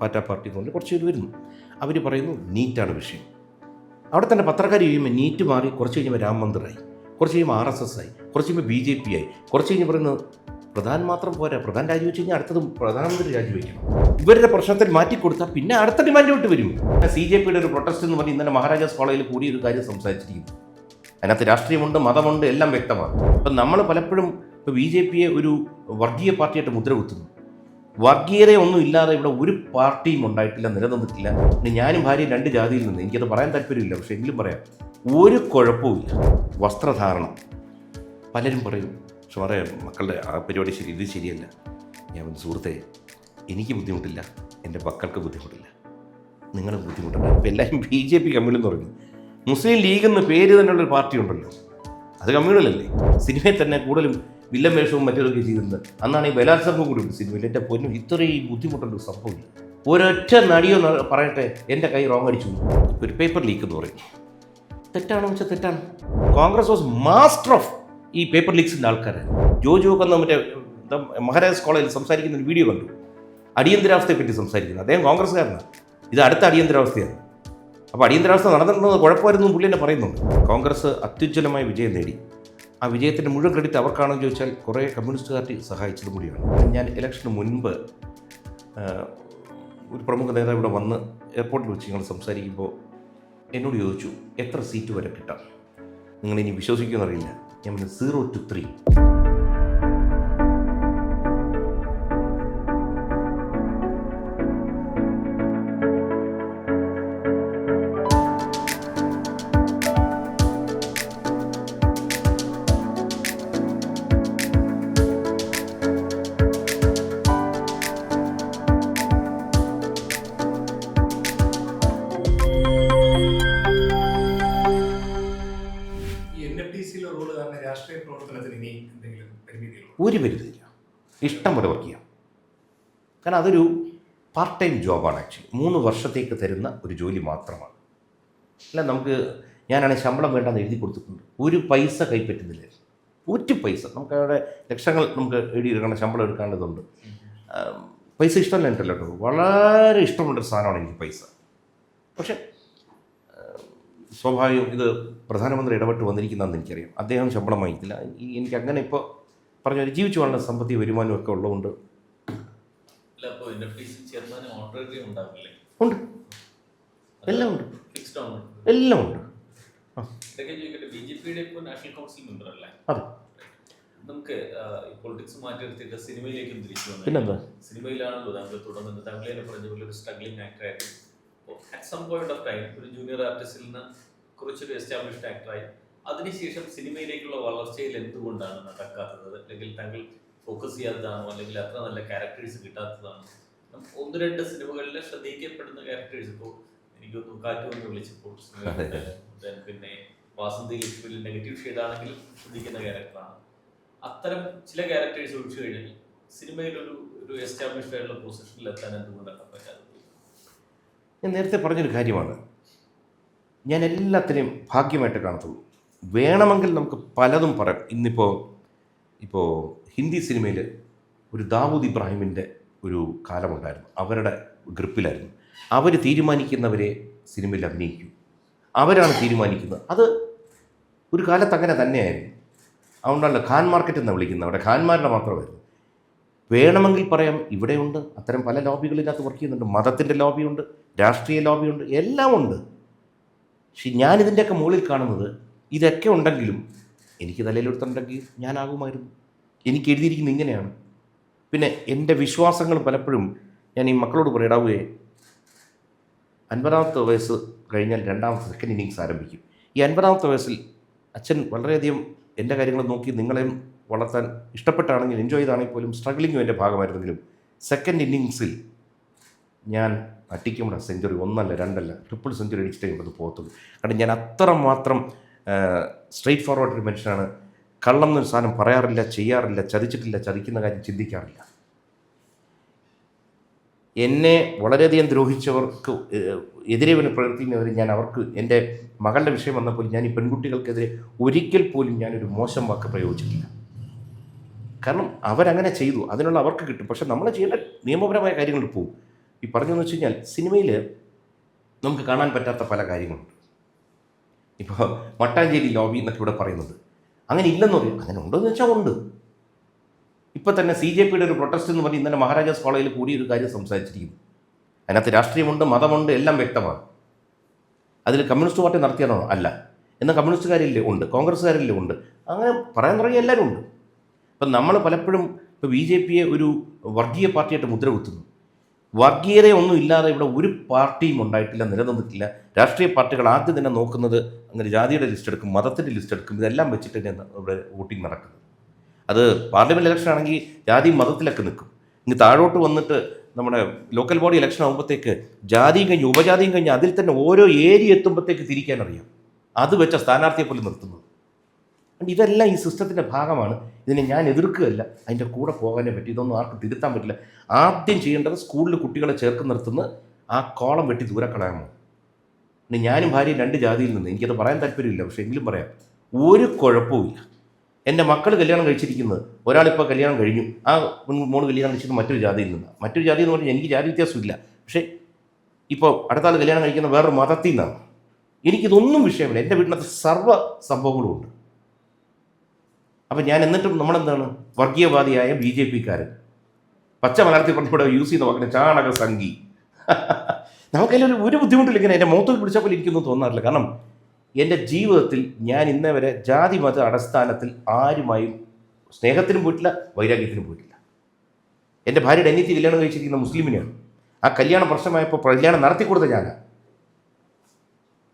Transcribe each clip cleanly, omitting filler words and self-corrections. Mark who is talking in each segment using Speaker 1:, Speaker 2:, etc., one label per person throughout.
Speaker 1: Party കൊണ്ട് കുറച്ച് പേര് വരുന്നു. അവർ പറയുന്നു നീറ്റാണ് വിഷയം. അവിടെ തന്നെ പത്രക്കാർ കഴിയുമ്പോൾ നീറ്റ് മാറി, കുറച്ച് കഴിയുമ്പോൾ രാം മന്ദിറായി, കുറച്ച് കഴിയുമ്പോൾ RSS ആയി, കുറച്ച് കഴിയുമ്പോൾ BJP ആയി, കുറച്ച് കഴിഞ്ഞ് പറയുന്നത് പ്രധാൻ മാത്രം പോരാ, പ്രധാൻ രാജിവെച്ച് കഴിഞ്ഞാൽ അടുത്തതും പ്രധാനമന്ത്രി രാജിവെക്കണം. ഇവരുടെ പ്രശ്നത്തിൽ മാറ്റിക്കൊടുത്താൽ പിന്നെ അടുത്ത ഡിമാൻഡ് വിട്ട് വരും. CJPയുടെ ഒരു പ്രൊട്ടസ്റ്റ് എന്ന് പറഞ്ഞ് ഇന്നലെ മഹാരാജാസ് കോളേജിൽ കൂടി ഒരു കാര്യം സംസാരിച്ചിരിക്കുന്നു. അതിനകത്ത് രാഷ്ട്രീയമുണ്ട്, മതമുണ്ട്, എല്ലാം വ്യക്തമാണ്. അപ്പം നമ്മൾ പലപ്പോഴും ഇപ്പോൾ BJPയെ ഒരു വർഗീയ പാർട്ടിയായിട്ട് മുദ്ര കുത്തുന്നു. വർഗീയത ഒന്നും ഇല്ലാതെ ഇവിടെ ഒരു പാർട്ടിയും ഉണ്ടായിട്ടില്ല, നിലനിന്നിട്ടില്ല. പിന്നെ ഞാനും ഭാര്യയും 2 ജാതിയിൽ നിന്ന്, എനിക്കത് പറയാൻ താല്പര്യമില്ല, പക്ഷേ എങ്കിലും പറയാം, ഒരു കുഴപ്പമില്ല. വസ്ത്രധാരണം പലരും പറയും, പക്ഷെ പറയാം മക്കളുടെ ആ പരിപാടി ശരി, ഇത് ശരിയല്ല. ഞാൻ സുഹൃത്തെ, എനിക്ക് ബുദ്ധിമുട്ടില്ല, എൻ്റെ മക്കൾക്ക് ബുദ്ധിമുട്ടില്ല, നിങ്ങൾ ബുദ്ധിമുട്ടുണ്ട്. ഇപ്പോൾ എല്ലാവരും BJP കമ്മ്യൂണിൽ എന്ന് പറഞ്ഞു. മുസ്ലിം ലീഗ് എന്ന് പേര് തന്നെയുള്ളൊരു പാർട്ടി ഉണ്ടല്ലോ, അത് കമ്മ്യൂണലല്ലേ. സിനിമയിൽ തന്നെ കൂടുതലും വില്ലൻ വേഷവും മറ്റേതൊക്കെ ചെയ്തിരുന്നത്. അന്നാണ് ഈ ബലാത്സംഗം കൂടി ഉണ്ട് സിനിമയിൽ. എൻ്റെ പൊന്നും, ഇത്രയും ബുദ്ധിമുട്ടുള്ള സംഭവമില്ല. ഒരൊറ്റ നടിയോ പറയട്ടെ എൻ്റെ കൈ റോങ് അടിച്ചു. ഒരു പേപ്പർ ലീക്ക് എന്ന് പറയും, തെറ്റാണെന്ന് വെച്ചാൽ തെറ്റാണ്. കോൺഗ്രസ് വാസ് മാസ്റ്റർ ഓഫ് ഈ പേപ്പർ ലീക്സിൻ്റെ ആൾക്കാരാണ്. ജോജു ഒക്കെ മറ്റേ മഹാരാജാസ് കോളേജിൽ സംസാരിക്കുന്ന ഒരു വീഡിയോ കണ്ടു, അടിയന്തരാവസ്ഥയെ പറ്റി സംസാരിക്കുന്നത്. അദ്ദേഹം കോൺഗ്രസ്സുകാരനാണ്. ഇത് അടുത്ത അടിയന്തരാവസ്ഥയാണ്. അപ്പോൾ അടിയന്തരാവസ്ഥ നടന്നിട്ടുള്ളത് കുഴപ്പമായിരുന്നു പുള്ളി തന്നെ പറയുന്നുണ്ട്. കോൺഗ്രസ് അത്യുജ്വലമായ വിജയം നേടി. ആ വിജയത്തിൻ്റെ മുഴുവൻ ക്രെഡിറ്റ് അവർക്കാണെന്ന് ചോദിച്ചാൽ കുറേ കമ്മ്യൂണിസ്റ്റ് പാർട്ടി സഹായിച്ചത് കൂടിയാണ്. ഞാൻ ഇലക്ഷന് മുൻപ് ഒരു പ്രമുഖ നേതാവ് ഇവിടെ വന്ന് എയർപോർട്ടിൽ വെച്ച് ഞങ്ങൾ സംസാരിക്കുമ്പോൾ എന്നോട് ചോദിച്ചു, എത്ര സീറ്റ് വരെ കിട്ടാം? നിങ്ങളിനി വിശ്വസിക്കുമെന്നറിയില്ല. ഞാൻ 0 to 3. ഒരു പരിധിയില്ല, ഇഷ്ടം പോലെ വർക്ക് ചെയ്യാം. കാരണം അതൊരു പാർട്ട് ടൈം ജോബാണ്. ആക്ച്വലി 3 വർഷത്തേക്ക് തരുന്ന ഒരു ജോലി മാത്രമാണ്. അല്ല, നമുക്ക് ഞാനാണെങ്കിൽ ശമ്പളം വേണ്ടെന്ന് എഴുതി കൊടുത്തിട്ടുണ്ട്. ഒരു പൈസ കൈപ്പറ്റുന്നില്ല, ഒരു പൈസ. നമുക്ക് അവിടെ ലക്ഷങ്ങൾ നമുക്ക് എഴുതിയെടുക്കണം, ശമ്പളം എടുക്കേണ്ടതുണ്ട്. പൈസ ഇഷ്ടമല്ല ഉണ്ടല്ലോ കേട്ടോ, വളരെ ഇഷ്ടമുള്ളൊരു സാധനമാണ് എനിക്ക് പൈസ. പക്ഷേ സ്വാഭാവികം ഇത് പ്രധാനമന്ത്രി ഇടപെട്ട് വന്നിരിക്കുന്നതെന്ന് എനിക്കറിയാം. അദ്ദേഹം ശമ്പളം വാങ്ങിക്കില്ല. എനിക്ക് അങ്ങനെ ഇപ്പോൾ പറഞ്ഞ ഒരു ജീവിച്ചു വളരെ സാമ്പത്തിക വരുമാനം ഒക്കെ ഉള്ളതുകൊണ്ട് ഉണ്ട്, എല്ലാം ഉണ്ട്, എല്ലാം ഉണ്ട്. അതെ,
Speaker 2: നമുക്ക് പൊളിറ്റിക്സ് മാറ്റി എടുത്തിട്ട് സിനിമയിലേക്കും തിരിച്ചു വന്നു.
Speaker 1: പിന്നെന്താ,
Speaker 2: സിനിമയിലാണല്ലോ താങ്കൾ തുടങ്ങുന്നത്. താങ്കളെ പറഞ്ഞ പോലെ ഒരു സ്ട്രഗ്ലിംഗ് ആക്ടറായിരുന്നു. At some point of time ഒരു ജൂനിയർ ആർട്ടിസ്റ്റിൽ നിന്ന് കുറച്ചൊരു എസ്റ്റാബ്ലിഷ്ഡ് ആക്ടറായി. അതിനുശേഷം സിനിമയിലേക്കുള്ള വളർച്ചയിൽ എന്തുകൊണ്ടാണ് നടക്കാത്തത്? അല്ലെങ്കിൽ താങ്കൾ ഫോക്കസ് ചെയ്യാത്തതാണോ, അല്ലെങ്കിൽ അത്ര നല്ല ക്യാരക്ടേഴ്സ് കിട്ടാത്തതാണോ? 1-2 സിനിമകളിൽ ശ്രദ്ധിക്കപ്പെടുന്ന ക്യാരക്ടേഴ്സ്, ഇപ്പോൾ എനിക്കൊന്ന് കാറ്റുവെന്ന് വിളിച്ചപ്പോൾ, പിന്നെ വാസന്തി ലക്ഷ്മിയിൽ നെഗറ്റീവ് ഷെയ്ഡാണെങ്കിൽ ശ്രദ്ധിക്കുന്ന ക്യാരക്ടറാണ്. അത്തരം ചില ക്യാരക്ടേഴ്സ് ഒഴിച്ചു കഴിഞ്ഞാൽ സിനിമയിൽ ഒരു എസ്റ്റാബ്ലിഷ്ഡ് ആയിട്ടുള്ള പൊസിഷനിൽ എത്താൻ എന്തുകൊണ്ടാണ് പറ്റാത്തത്?
Speaker 1: ഞാൻ നേരത്തെ പറഞ്ഞൊരു കാര്യമാണ്, ഞാൻ എല്ലാത്തിനെയും ഭാഗ്യമായിട്ട് കാണത്തുള്ളൂ. വേണമെങ്കിൽ നമുക്ക് പലതും പറയാം. ഇപ്പോൾ ഹിന്ദി സിനിമയിൽ ഒരു ദാവൂദ് ഇബ്രാഹിമിൻ്റെ ഒരു കാലമുണ്ടായിരുന്നു. അവരുടെ ഗ്രിപ്പിലായിരുന്നു. അവർ തീരുമാനിക്കുന്നവരെ സിനിമയിൽ അഭിനയിക്കൂ, അവരാണ് തീരുമാനിക്കുന്നത്. അത് ഒരു കാലത്ത് അങ്ങനെ തന്നെയായിരുന്നു. അതുകൊണ്ടല്ല ഖാൻ മാർക്കറ്റ് എന്നാണ് വിളിക്കുന്നത്. അവിടെ ഖാൻമാരുടെ മാത്രമായിരുന്നു. വേണമെങ്കിൽ പറയാം, ഇവിടെയുണ്ട് അത്തരം പല ലോബികളിനകത്ത് വർക്ക് ചെയ്യുന്നുണ്ട്. മതത്തിൻ്റെ ലോബിയുണ്ട്, രാഷ്ട്രീയ ലോബിയുണ്ട്, എല്ലാം ഉണ്ട്. പക്ഷെ ഞാനിതിൻ്റെയൊക്കെ മുകളിൽ കാണുന്നത്, ഇതൊക്കെ ഉണ്ടെങ്കിലും എനിക്ക് തലയിലെടുത്തുണ്ടെങ്കിൽ ഞാനാകുമായിരുന്നു. എനിക്ക് എഴുതിയിരിക്കുന്നത് ഇങ്ങനെയാണ്. പിന്നെ എൻ്റെ വിശ്വാസങ്ങൾ പലപ്പോഴും ഞാൻ ഈ മക്കളോട് പറയിടാവുകയെ, 50ാമത്തെ വയസ്സ് കഴിഞ്ഞാൽ സെക്കൻഡ് ഇന്നിങ്സ് ആരംഭിക്കും. ഈ 50ാമത്തെ വയസ്സിൽ അച്ഛൻ വളരെയധികം എൻ്റെ കാര്യങ്ങൾ നോക്കി നിങ്ങളെയും വളർത്താൻ ഇഷ്ടപ്പെട്ടാണെങ്കിൽ, എൻജോയ് ചെയ്താണെങ്കിൽ പോലും സ്ട്രഗ്ലിങ്ങും എൻ്റെ ഭാഗമായിരുന്നെങ്കിലും, സെക്കൻഡ് ഇന്നിങ്സിൽ ഞാൻ അടിക്കുമ്പോൾ സെഞ്ചുറി 1 അല്ല 2 അല്ല ട്രിപ്പിൾ സെഞ്ചുറി അടിച്ചിട്ടേ അത് പോകത്തുള്ളൂ. കാരണം ഞാൻ അത്രമാത്രം സ്ട്രെയിറ്റ് ഫോർവേഡ് ഒരു മനുഷ്യനാണ്. കള്ളം എന്നൊരു സാധനം പറയാറില്ല, ചെയ്യാറില്ല, ചതിച്ചിട്ടില്ല, ചതിക്കുന്ന കാര്യം ചിന്തിക്കാറില്ല. എന്നെ വളരെയധികം ദ്രോഹിച്ചവർക്ക് എതിരെ പ്രവർത്തിക്കുന്നവർ, ഞാൻ അവർക്ക്, എൻ്റെ മകളുടെ വിഷയം വന്നപ്പോൾ ഞാൻ ഈ പെൺകുട്ടികൾക്കെതിരെ ഒരിക്കൽ പോലും ഞാനൊരു മോശം വാക്ക് പ്രയോഗിച്ചിട്ടില്ല. കാരണം അവരങ്ങനെ ചെയ്തു, അതിനുള്ള അവർക്ക് കിട്ടും. പക്ഷെ നമ്മൾ ചെയ്യേണ്ട നിയമപരമായ കാര്യങ്ങളിൽ പോകും. ഈ പറഞ്ഞതെന്ന് വെച്ച് കഴിഞ്ഞാൽ സിനിമയിൽ നമുക്ക് കാണാൻ പറ്റാത്ത പല കാര്യങ്ങളുണ്ട്. ഇപ്പോൾ മട്ടാഞ്ചേരി ലോബി എന്നൊക്കെ ഇവിടെ പറയുന്നത് അങ്ങനെ ഇല്ലെന്ന് പറയും. അങ്ങനെ ഉണ്ടെന്ന് വെച്ചാൽ ഉണ്ട്. ഇപ്പം തന്നെ CJP ഒരു പ്രൊട്ടസ്റ്റ് എന്ന് പറഞ്ഞ് ഇന്നലെ മഹാരാജാസ് കോളേജിൽ കൂടി ഒരു കാര്യം സംസാരിച്ചിരിക്കുന്നു. അതിനകത്ത് രാഷ്ട്രീയമുണ്ട്, മതമുണ്ട്, എല്ലാം വ്യക്തമാണ്. അതിൽ കമ്മ്യൂണിസ്റ്റ് പാർട്ടി നടത്തിയാണോ? അല്ല. എന്നാൽ കമ്മ്യൂണിസ്റ്റുകാരില്ലേ? ഉണ്ട്. കോൺഗ്രസ്സുകാരില്ലേ? ഉണ്ട്. അങ്ങനെ പറയാൻ തുടങ്ങിയ എല്ലാവരും ഉണ്ട്. ഇപ്പം നമ്മൾ പലപ്പോഴും ഇപ്പോൾ BJPയെ ഒരു വർഗീയ പാർട്ടിയായിട്ട് മുദ്ര കുത്തുന്നു. വർഗീയതയൊന്നും ഇല്ലാതെ ഇവിടെ ഒരു പാർട്ടിയും ഉണ്ടായിട്ടില്ല, നിലനിന്നിട്ടില്ല. രാഷ്ട്രീയ പാർട്ടികൾ ആദ്യം തന്നെ നോക്കുന്നത് അങ്ങനെ ജാതിയുടെ ലിസ്റ്റ് എടുക്കും, മതത്തിൻ്റെ ലിസ്റ്റ് എടുക്കും, ഇതെല്ലാം വെച്ചിട്ട് തന്നെ ഇവിടെ വോട്ടിംഗ് നടക്കുന്നത്. അത് പാർലമെൻറ്റ് ഇലക്ഷൻ ആണെങ്കിൽ ജാതിയും മതത്തിലൊക്കെ നിൽക്കും. ഇനി താഴോട്ട് വന്നിട്ട് നമ്മുടെ ലോക്കൽ ബോഡി ഇലക്ഷൻ ആകുമ്പോഴത്തേക്ക് ജാതിയും കഴിഞ്ഞ് ഉപജാതിയും കഴിഞ്ഞ് അതിൽ തന്നെ ഓരോ ഏരിയ എത്തുമ്പോഴത്തേക്ക് തിരിക്കാനറിയാം. അത് വെച്ച സ്ഥാനാർത്ഥിയെ പോലും നിർത്തുന്നത്. ഇതെല്ലാം ഈ സിസ്റ്റത്തിൻ്റെ ഭാഗമാണ്. ഇതിനെ ഞാൻ എതിർക്കുകയല്ല, അതിൻ്റെ കൂടെ പോകാനേ പറ്റും. ഇതൊന്നും ആർക്കും തിരുത്താൻ പറ്റില്ല. ആദ്യം ചെയ്യേണ്ടത് സ്കൂളിൽ കുട്ടികളെ ചേർക്കുന്നിടത്തുനിന്ന് ആ കോളം വെട്ടി ദൂരെ കളയാമോ. ഇനി ഞാനും ഭാര്യയും 2 ജാതിയിൽ നിന്ന്, എനിക്കത് പറയാൻ താല്പര്യമില്ല, പക്ഷേ എങ്കിലും പറയാം, ഒരു കുഴപ്പവുമില്ല. എൻ്റെ മക്കൾ കല്യാണം കഴിച്ചിരിക്കുന്നത്, ഒരാളിപ്പോൾ കല്യാണം കഴിഞ്ഞു, ആ മോള് കല്യാണം കഴിച്ചത് മറ്റൊരു ജാതിയിൽ നിന്നാണ്. മറ്റൊരു ജാതി എന്ന് പറഞ്ഞാൽ എനിക്ക് ജാതി വ്യത്യാസമില്ല, പക്ഷേ ഇപ്പോൾ അടുത്ത ആൾ കല്യാണം കഴിക്കുന്ന വേറൊരു മതത്തിൽ നിന്നാണ്. എനിക്കിതൊന്നും വിഷയമില്ല. എൻ്റെ വീട്ടിനകത്ത് സർവ്വ സംഭവങ്ങളും ഉണ്ട്. അപ്പം ഞാൻ എന്നിട്ടും നമ്മളെന്താണ് വർഗീയവാദിയായ BJPക്കാരൻ, പച്ച മലയാളത്തിൽ പറഞ്ഞിവിടെ യൂസ് ചെയ്യുന്ന വാക്കിന് ചാണക സംഘി. നമുക്കതിലൊരു ഒരു ബുദ്ധിമുട്ടില്ല. ഇങ്ങനെ എൻ്റെ മുഖത്ത് പിടിച്ചാൽ പോലെ എനിക്കൊന്നും തോന്നാറില്ല. കാരണം എൻ്റെ ജീവിതത്തിൽ ഞാൻ ഇന്നേ വരെ ജാതി മത അടിസ്ഥാനത്തിൽ ആരുമായും സ്നേഹത്തിനും പോയിട്ടില്ല, വൈരാഗ്യത്തിനും പോയിട്ടില്ല. എൻ്റെ ഭാര്യയുടെ അനിയത്തി കല്യാണം കഴിച്ചിരിക്കുന്ന മുസ്ലിമിനെയാണ്. ആ കല്യാണം പ്രശ്നമായപ്പോൾ കല്യാണം നടത്തി കൊടുത്ത ഞാനാണ്.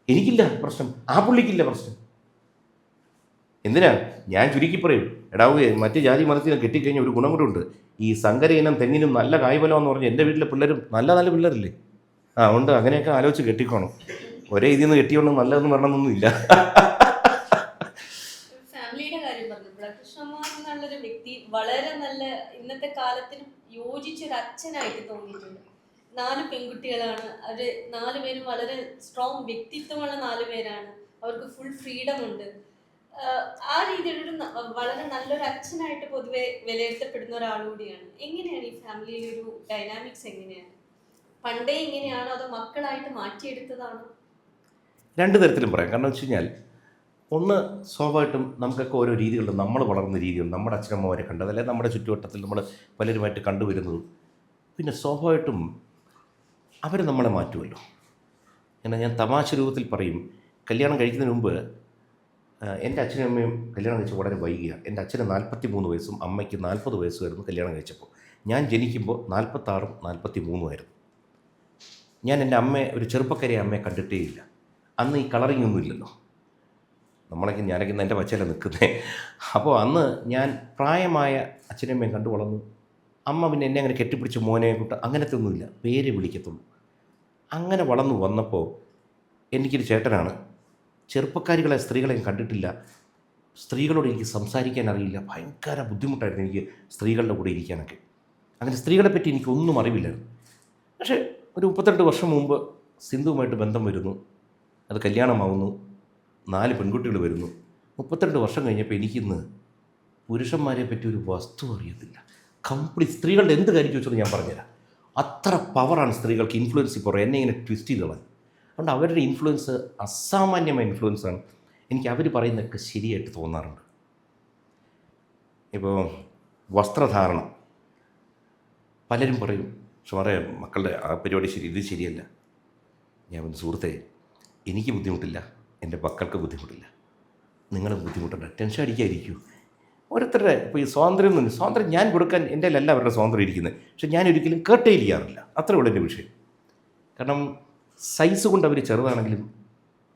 Speaker 1: എനിക്കില്ല പ്രശ്നം, ആ പുള്ളിക്കില്ല പ്രശ്നം. എന്തിനാ ഞാൻ ചുരുക്കി പറയും, എടാവുകയെ മറ്റ് ജാതി മതത്തിനും കെട്ടിക്കഴിഞ്ഞ ഒരു ഗുണം കൂടെ ഉണ്ട്. ഈ സങ്കര ഇനം തെങ്ങിനും നല്ല കായ്ഫലം എന്ന് പറഞ്ഞാൽ എൻ്റെ വീട്ടിലെ പിള്ളേരും നല്ല നല്ല പിള്ളേരല്ലേ. ഉണ്ട്. അങ്ങനെയൊക്കെ ആലോചിച്ച് കെട്ടിക്കോണം. ഒരേ ഇതിൽ നിന്ന് കെട്ടിയോണ്ട് നല്ലതെന്ന് പറയണമെന്നൊന്നുമില്ല.
Speaker 3: ഫാമിലിയുടെ കാര്യം പറഞ്ഞപ്പോൾ കൃഷ്ണകുമാർ എന്നുള്ളൊരു വ്യക്തി വളരെ നല്ല ഇന്നത്തെ കാലത്തിന് യോജിച്ചൊരു അച്ഛനായിട്ട് തോന്നിയിട്ടുണ്ട്. 4 പെൺകുട്ടികളാണ്. അവർ 4 പേരും വളരെ സ്ട്രോങ് വ്യക്തിത്വമുള്ള 4 പേരാണ്. അവർക്ക് ഫുൾ ഫ്രീഡം ഉണ്ട്. ആ രീതിയിലൊരു വളരെ നല്ലൊരു അച്ഛനായിട്ട് പൊതുവെ വിലയിരുത്തപ്പെടുന്ന ഒരാളുകൂടിയാണ്. എങ്ങനെയാണ് ഈ ഫാമിലിയിലൊരു ഡൈനാമിക്സ്? എങ്ങനെയാണ്? പണ്ടേ ഇങ്ങനെയാണോ അതോ മക്കളായിട്ട് മാറ്റിയെടുത്തതാണോ?
Speaker 1: 2 തരത്തിലും പറയാം. കാരണം വെച്ച് കഴിഞ്ഞാൽ, ഒന്ന് സ്വാഭാവികമായിട്ടും നമുക്കൊക്കെ ഓരോ രീതികളുണ്ട്. നമ്മൾ വളർന്ന രീതിയുണ്ട്, നമ്മുടെ അച്ഛനമ്മമാരെ കണ്ടത്, അല്ലെങ്കിൽ നമ്മുടെ ചുറ്റുവട്ടത്തിൽ നമ്മൾ പലരുമായിട്ട് കണ്ടുവരുന്നതും. പിന്നെ സ്വാഭാവികമായിട്ടും അവർ നമ്മളെ മാറ്റുമല്ലോ. എന്നാൽ ഞാൻ തമാശ രൂപത്തിൽ പറയും, കല്യാണം കഴിക്കുന്നതിന് മുമ്പ് എൻ്റെ അച്ഛനും അമ്മയും കല്യാണം കഴിച്ച വളരെ വൈകിയാണ്. എൻ്റെ അച്ഛന് 43 വയസ്സും അമ്മയ്ക്ക് 40 വയസ്സുമായിരുന്നു കല്യാണം കഴിച്ചപ്പോൾ. ഞാൻ ജനിക്കുമ്പോൾ 46ഉം 43ഉം ആയിരുന്നു. ഞാൻ എൻ്റെ അമ്മയെ, ഒരു ചെറുപ്പക്കാരെ അമ്മയെ കണ്ടിട്ടേ ഇല്ല. അന്ന് ഈ കളറിങ് ഒന്നും ഇല്ലല്ലോ. ഞാനൊക്കെ ഇന്ന് എൻ്റെ പച്ചയിലാണ് നിൽക്കുന്നത്. അപ്പോൾ അന്ന് ഞാൻ പ്രായമായ അച്ഛനമ്മയും കണ്ടു വളർന്നു. അമ്മ പിന്നെ എന്നെ അങ്ങനെ കെട്ടിപ്പിടിച്ച് മോനെ കൂട്ട അങ്ങനത്തെ ഒന്നുമില്ല, പേരെ വിളിക്കത്തുള്ളൂ. അങ്ങനെ വളർന്നു വന്നപ്പോൾ എനിക്കൊരു ചേട്ടനാണ്. ചെറുപ്പക്കാരികളെ സ്ത്രീകളെയും കണ്ടിട്ടില്ല. സ്ത്രീകളോട് എനിക്ക് സംസാരിക്കാൻ അറിയില്ല. ഭയങ്കര ബുദ്ധിമുട്ടായിരുന്നു എനിക്ക് സ്ത്രീകളുടെ കൂടെ ഇരിക്കാനൊക്കെ. അങ്ങനെ സ്ത്രീകളെ പറ്റി എനിക്കൊന്നും അറിവില്ലായിരുന്നു. പക്ഷേ ഒരു 32 വർഷം മുമ്പ് സിന്ധുവുമായിട്ട് ബന്ധം വരുന്നു, അത് കല്യാണമാവുന്നു, 4 പെൺകുട്ടികൾ വരുന്നു. 32 വർഷം കഴിഞ്ഞപ്പോൾ എനിക്കിന്ന് പുരുഷന്മാരെ പറ്റി ഒരു വസ്തു അറിയത്തില്ല. കംപ്ലീറ്റ് സ്ത്രീകളുടെ എന്ത് കാര്യം ചോദിച്ചത് ഞാൻ പറഞ്ഞുതരാം. അത്ര പവറാണ് സ്ത്രീകൾക്ക്. ഇൻഫ്ലുവൻസ് ഇപ്പോൾ എന്നെ ഇങ്ങനെ ട്വിസ്റ്റ് ചെയ്ത് കളഞ്ഞു. അതുകൊണ്ട് അവരുടെ ഇൻഫ്ലുവൻസ് അസാമാന്യമായ ഇൻഫ്ലുവൻസാണ്. എനിക്ക് അവർ പറയുന്നതൊക്കെ ശരിയായിട്ട് തോന്നാറുണ്ട്. ഇപ്പോൾ വസ്ത്രധാരണം, പലരും പറയും ഷുമാറേ മക്കളുടെ ആ പരിപാടി ശരി, ഇത് ശരിയല്ല. ഞാൻ പറഞ്ഞു, സുഹൃത്തേ, എനിക്ക് ബുദ്ധിമുട്ടില്ല, എൻ്റെ മക്കൾക്ക് ബുദ്ധിമുട്ടില്ല, നിങ്ങൾ ബുദ്ധിമുട്ടുണ്ട്, ടെൻഷൻ അടിക്കാതിരിക്കൂ. ഓരോരുത്തരുടെ ഇപ്പോൾ ഈ സ്വാതന്ത്ര്യം ഞാൻ കൊടുക്കാൻ എൻ്റെ അല്ല അവരുടെ സ്വാതന്ത്ര്യം ഇരിക്കുന്നത്. പക്ഷെ ഞാൻ ഒരിക്കലും കേട്ടേൽ ചെയ്യാറില്ല. അത്രേ ഉള്ളൂ എൻ്റെ വിഷയം. കാരണം സൈസ് കൊണ്ട് അവർ ചെറുതാണെങ്കിലും,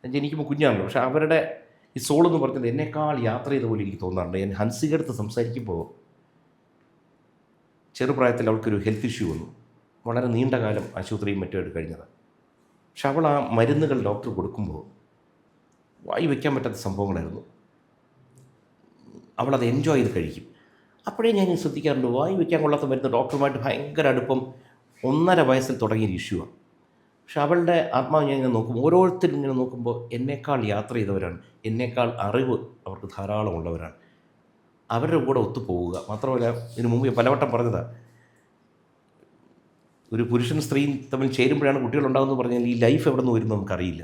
Speaker 1: ജനിക്കുമ്പോൾ കുഞ്ഞാണല്ലോ, പക്ഷെ അവരുടെ ഈ സോളെന്ന് പറഞ്ഞത് എന്നേക്കാൾ യാത്ര ചെയ്ത പോലെ എനിക്ക് തോന്നാറുണ്ട്. ഞാൻ ഹൻസിക അടുത്ത് സംസാരിക്കുമ്പോൾ ചെറുപ്രായത്തിൽ അവൾക്കൊരു ഹെൽത്ത് ഇഷ്യൂ വന്നു. വളരെ നീണ്ട കാലം ആശുപത്രിയും മറ്റുമായിട്ട് കഴിഞ്ഞതാണ്. പക്ഷെ അവൾ ആ മരുന്നുകൾ ഡോക്ടർ കൊടുക്കുമ്പോൾ വായി വയ്ക്കാൻ പറ്റാത്ത സംഭവങ്ങളായിരുന്നു. അവളത് എൻജോയ് ചെയ്ത് കഴിക്കും. അപ്പോഴേ ഞാൻ ശ്രദ്ധിക്കാറുണ്ട്, വായി വയ്ക്കാൻ കൊള്ളാത്ത മരുന്ന് ഡോക്ടറുമായിട്ട് ഭയങ്കര അടുപ്പം 1.5 വയസ്സിൽ തുടങ്ങിയൊരു ഇഷ്യൂവാണ്. പക്ഷെ അവളുടെ ആത്മാവ് ഞാൻ ഇങ്ങനെ നോക്കും, ഓരോരുത്തരും ഇങ്ങനെ നോക്കുമ്പോൾ എന്നേക്കാൾ യാത്ര ചെയ്തവരാണ്, എന്നേക്കാൾ അറിവ് അവർക്ക് ധാരാളം ഉള്ളവരാണ്. അവരുടെ കൂടെ ഒത്തുപോവുക മാത്രമല്ല, ഇതിനു മുമ്പ് പലവട്ടം പറഞ്ഞതാണ്, ഒരു പുരുഷൻ സ്ത്രീയും തമ്മിൽ ചേരുമ്പോഴാണ് കുട്ടികളുണ്ടാകുമെന്ന് പറഞ്ഞാൽ ഈ ലൈഫ് എവിടെ നിന്ന് വരുന്നത് നമുക്കറിയില്ല.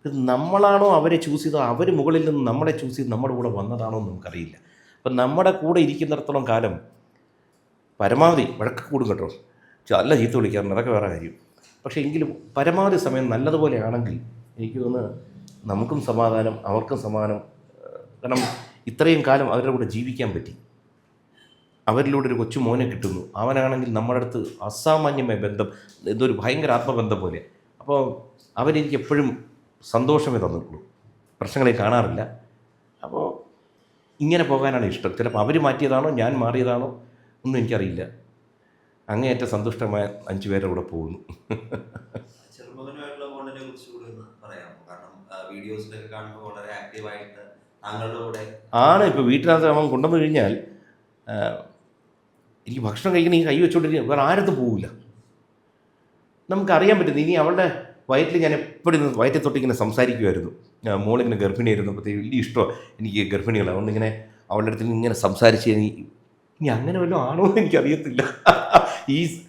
Speaker 1: ഇത് നമ്മളാണോ അവരെ ചൂസ് ചെയ്തോ അവർ മുകളിൽ നിന്ന് നമ്മളെ ചൂസ് ചെയ്ത് നമ്മുടെ കൂടെ വന്നതാണോ എന്ന് നമുക്കറിയില്ല. അപ്പം നമ്മുടെ കൂടെ ഇരിക്കുന്നിടത്തോളം കാലം പരമാവധി വഴക്ക് കൂടും കേട്ടോ, നല്ല ചീത്ത വിളിക്കാറുണ്ട്, അതൊക്കെ വേറെ കാര്യം. പക്ഷേ എങ്കിലും പരമാവധി സമയം നല്ലതുപോലെ ആണെങ്കിൽ എനിക്ക് തോന്നുന്നു നമുക്കും സമാധാനം അവർക്കും സമാധാനം. കാരണം ഇത്രയും കാലം അവരുടെ കൂടെ ജീവിക്കാൻ പറ്റി. അവരിലൂടെ ഒരു കൊച്ചു മോനെ കിട്ടുന്നു, അവനാണെങ്കിൽ നമ്മുടെ അടുത്ത് അസാമാന്യമായ ബന്ധം, ഇതൊരു ഭയങ്കര ആത്മബന്ധം പോലെ. അപ്പോൾ അവരെനിക്ക് എപ്പോഴും സന്തോഷമേ തന്നിട്ടുള്ളൂ, പ്രശ്നങ്ങളെ കാണാറില്ല. അപ്പോൾ ഇങ്ങനെ പോകാനാണ് ഇഷ്ടം. ചിലപ്പോൾ അവർ മാറ്റിയതാണോ ഞാൻ മാറിയതാണോ ഒന്നും എനിക്കറിയില്ല. അങ്ങേയറ്റം സന്തുഷ്ടമായ 5 പേരുടെ കൂടെ പോകുന്നു.
Speaker 4: ചെറുമകനുമായിട്ടുള്ള ബോണ്ടിനെ കുറിച്ച് കൂടി ഒന്ന് പറയാമോ? കാരണം വീഡിയോസിലൊക്കെ കാണുമ്പോൾ വളരെ ആക്റ്റീവായിട്ട് താങ്കളുടെ കൂടെ
Speaker 1: ആണ്. ഇപ്പോൾ വീട്ടിനകത്ത് അവൻ കൊണ്ടുവന്നു കഴിഞ്ഞാൽ എനിക്ക് ഭക്ഷണം കഴിക്കണ ഈ കൈ വെച്ചുകൊണ്ടിരിക്കുക വേറെ ആരത്തും പോവില്ല. നമുക്കറിയാൻ പറ്റുന്നു. ഇനി അവളുടെ വയറ്റിൽ ഞാൻ എപ്പോഴും വയറ്റിൽ തൊട്ടിങ്ങനെ സംസാരിക്കുമായിരുന്നു. മോളിങ്ങനെ ഗർഭിണിയായിരുന്നു, അപ്പോഴത്തേക്ക് വലിയ ഇഷ്ടമാണ് എനിക്ക് ഗർഭിണികൾ. അതുകൊണ്ട് ഇങ്ങനെ അവളുടെ അടുത്ത് ഇങ്ങനെ സംസാരിച്ച് ഇനി അങ്ങനെ വല്ലതും ആണോ എന്ന് എനിക്കറിയത്തില്ല.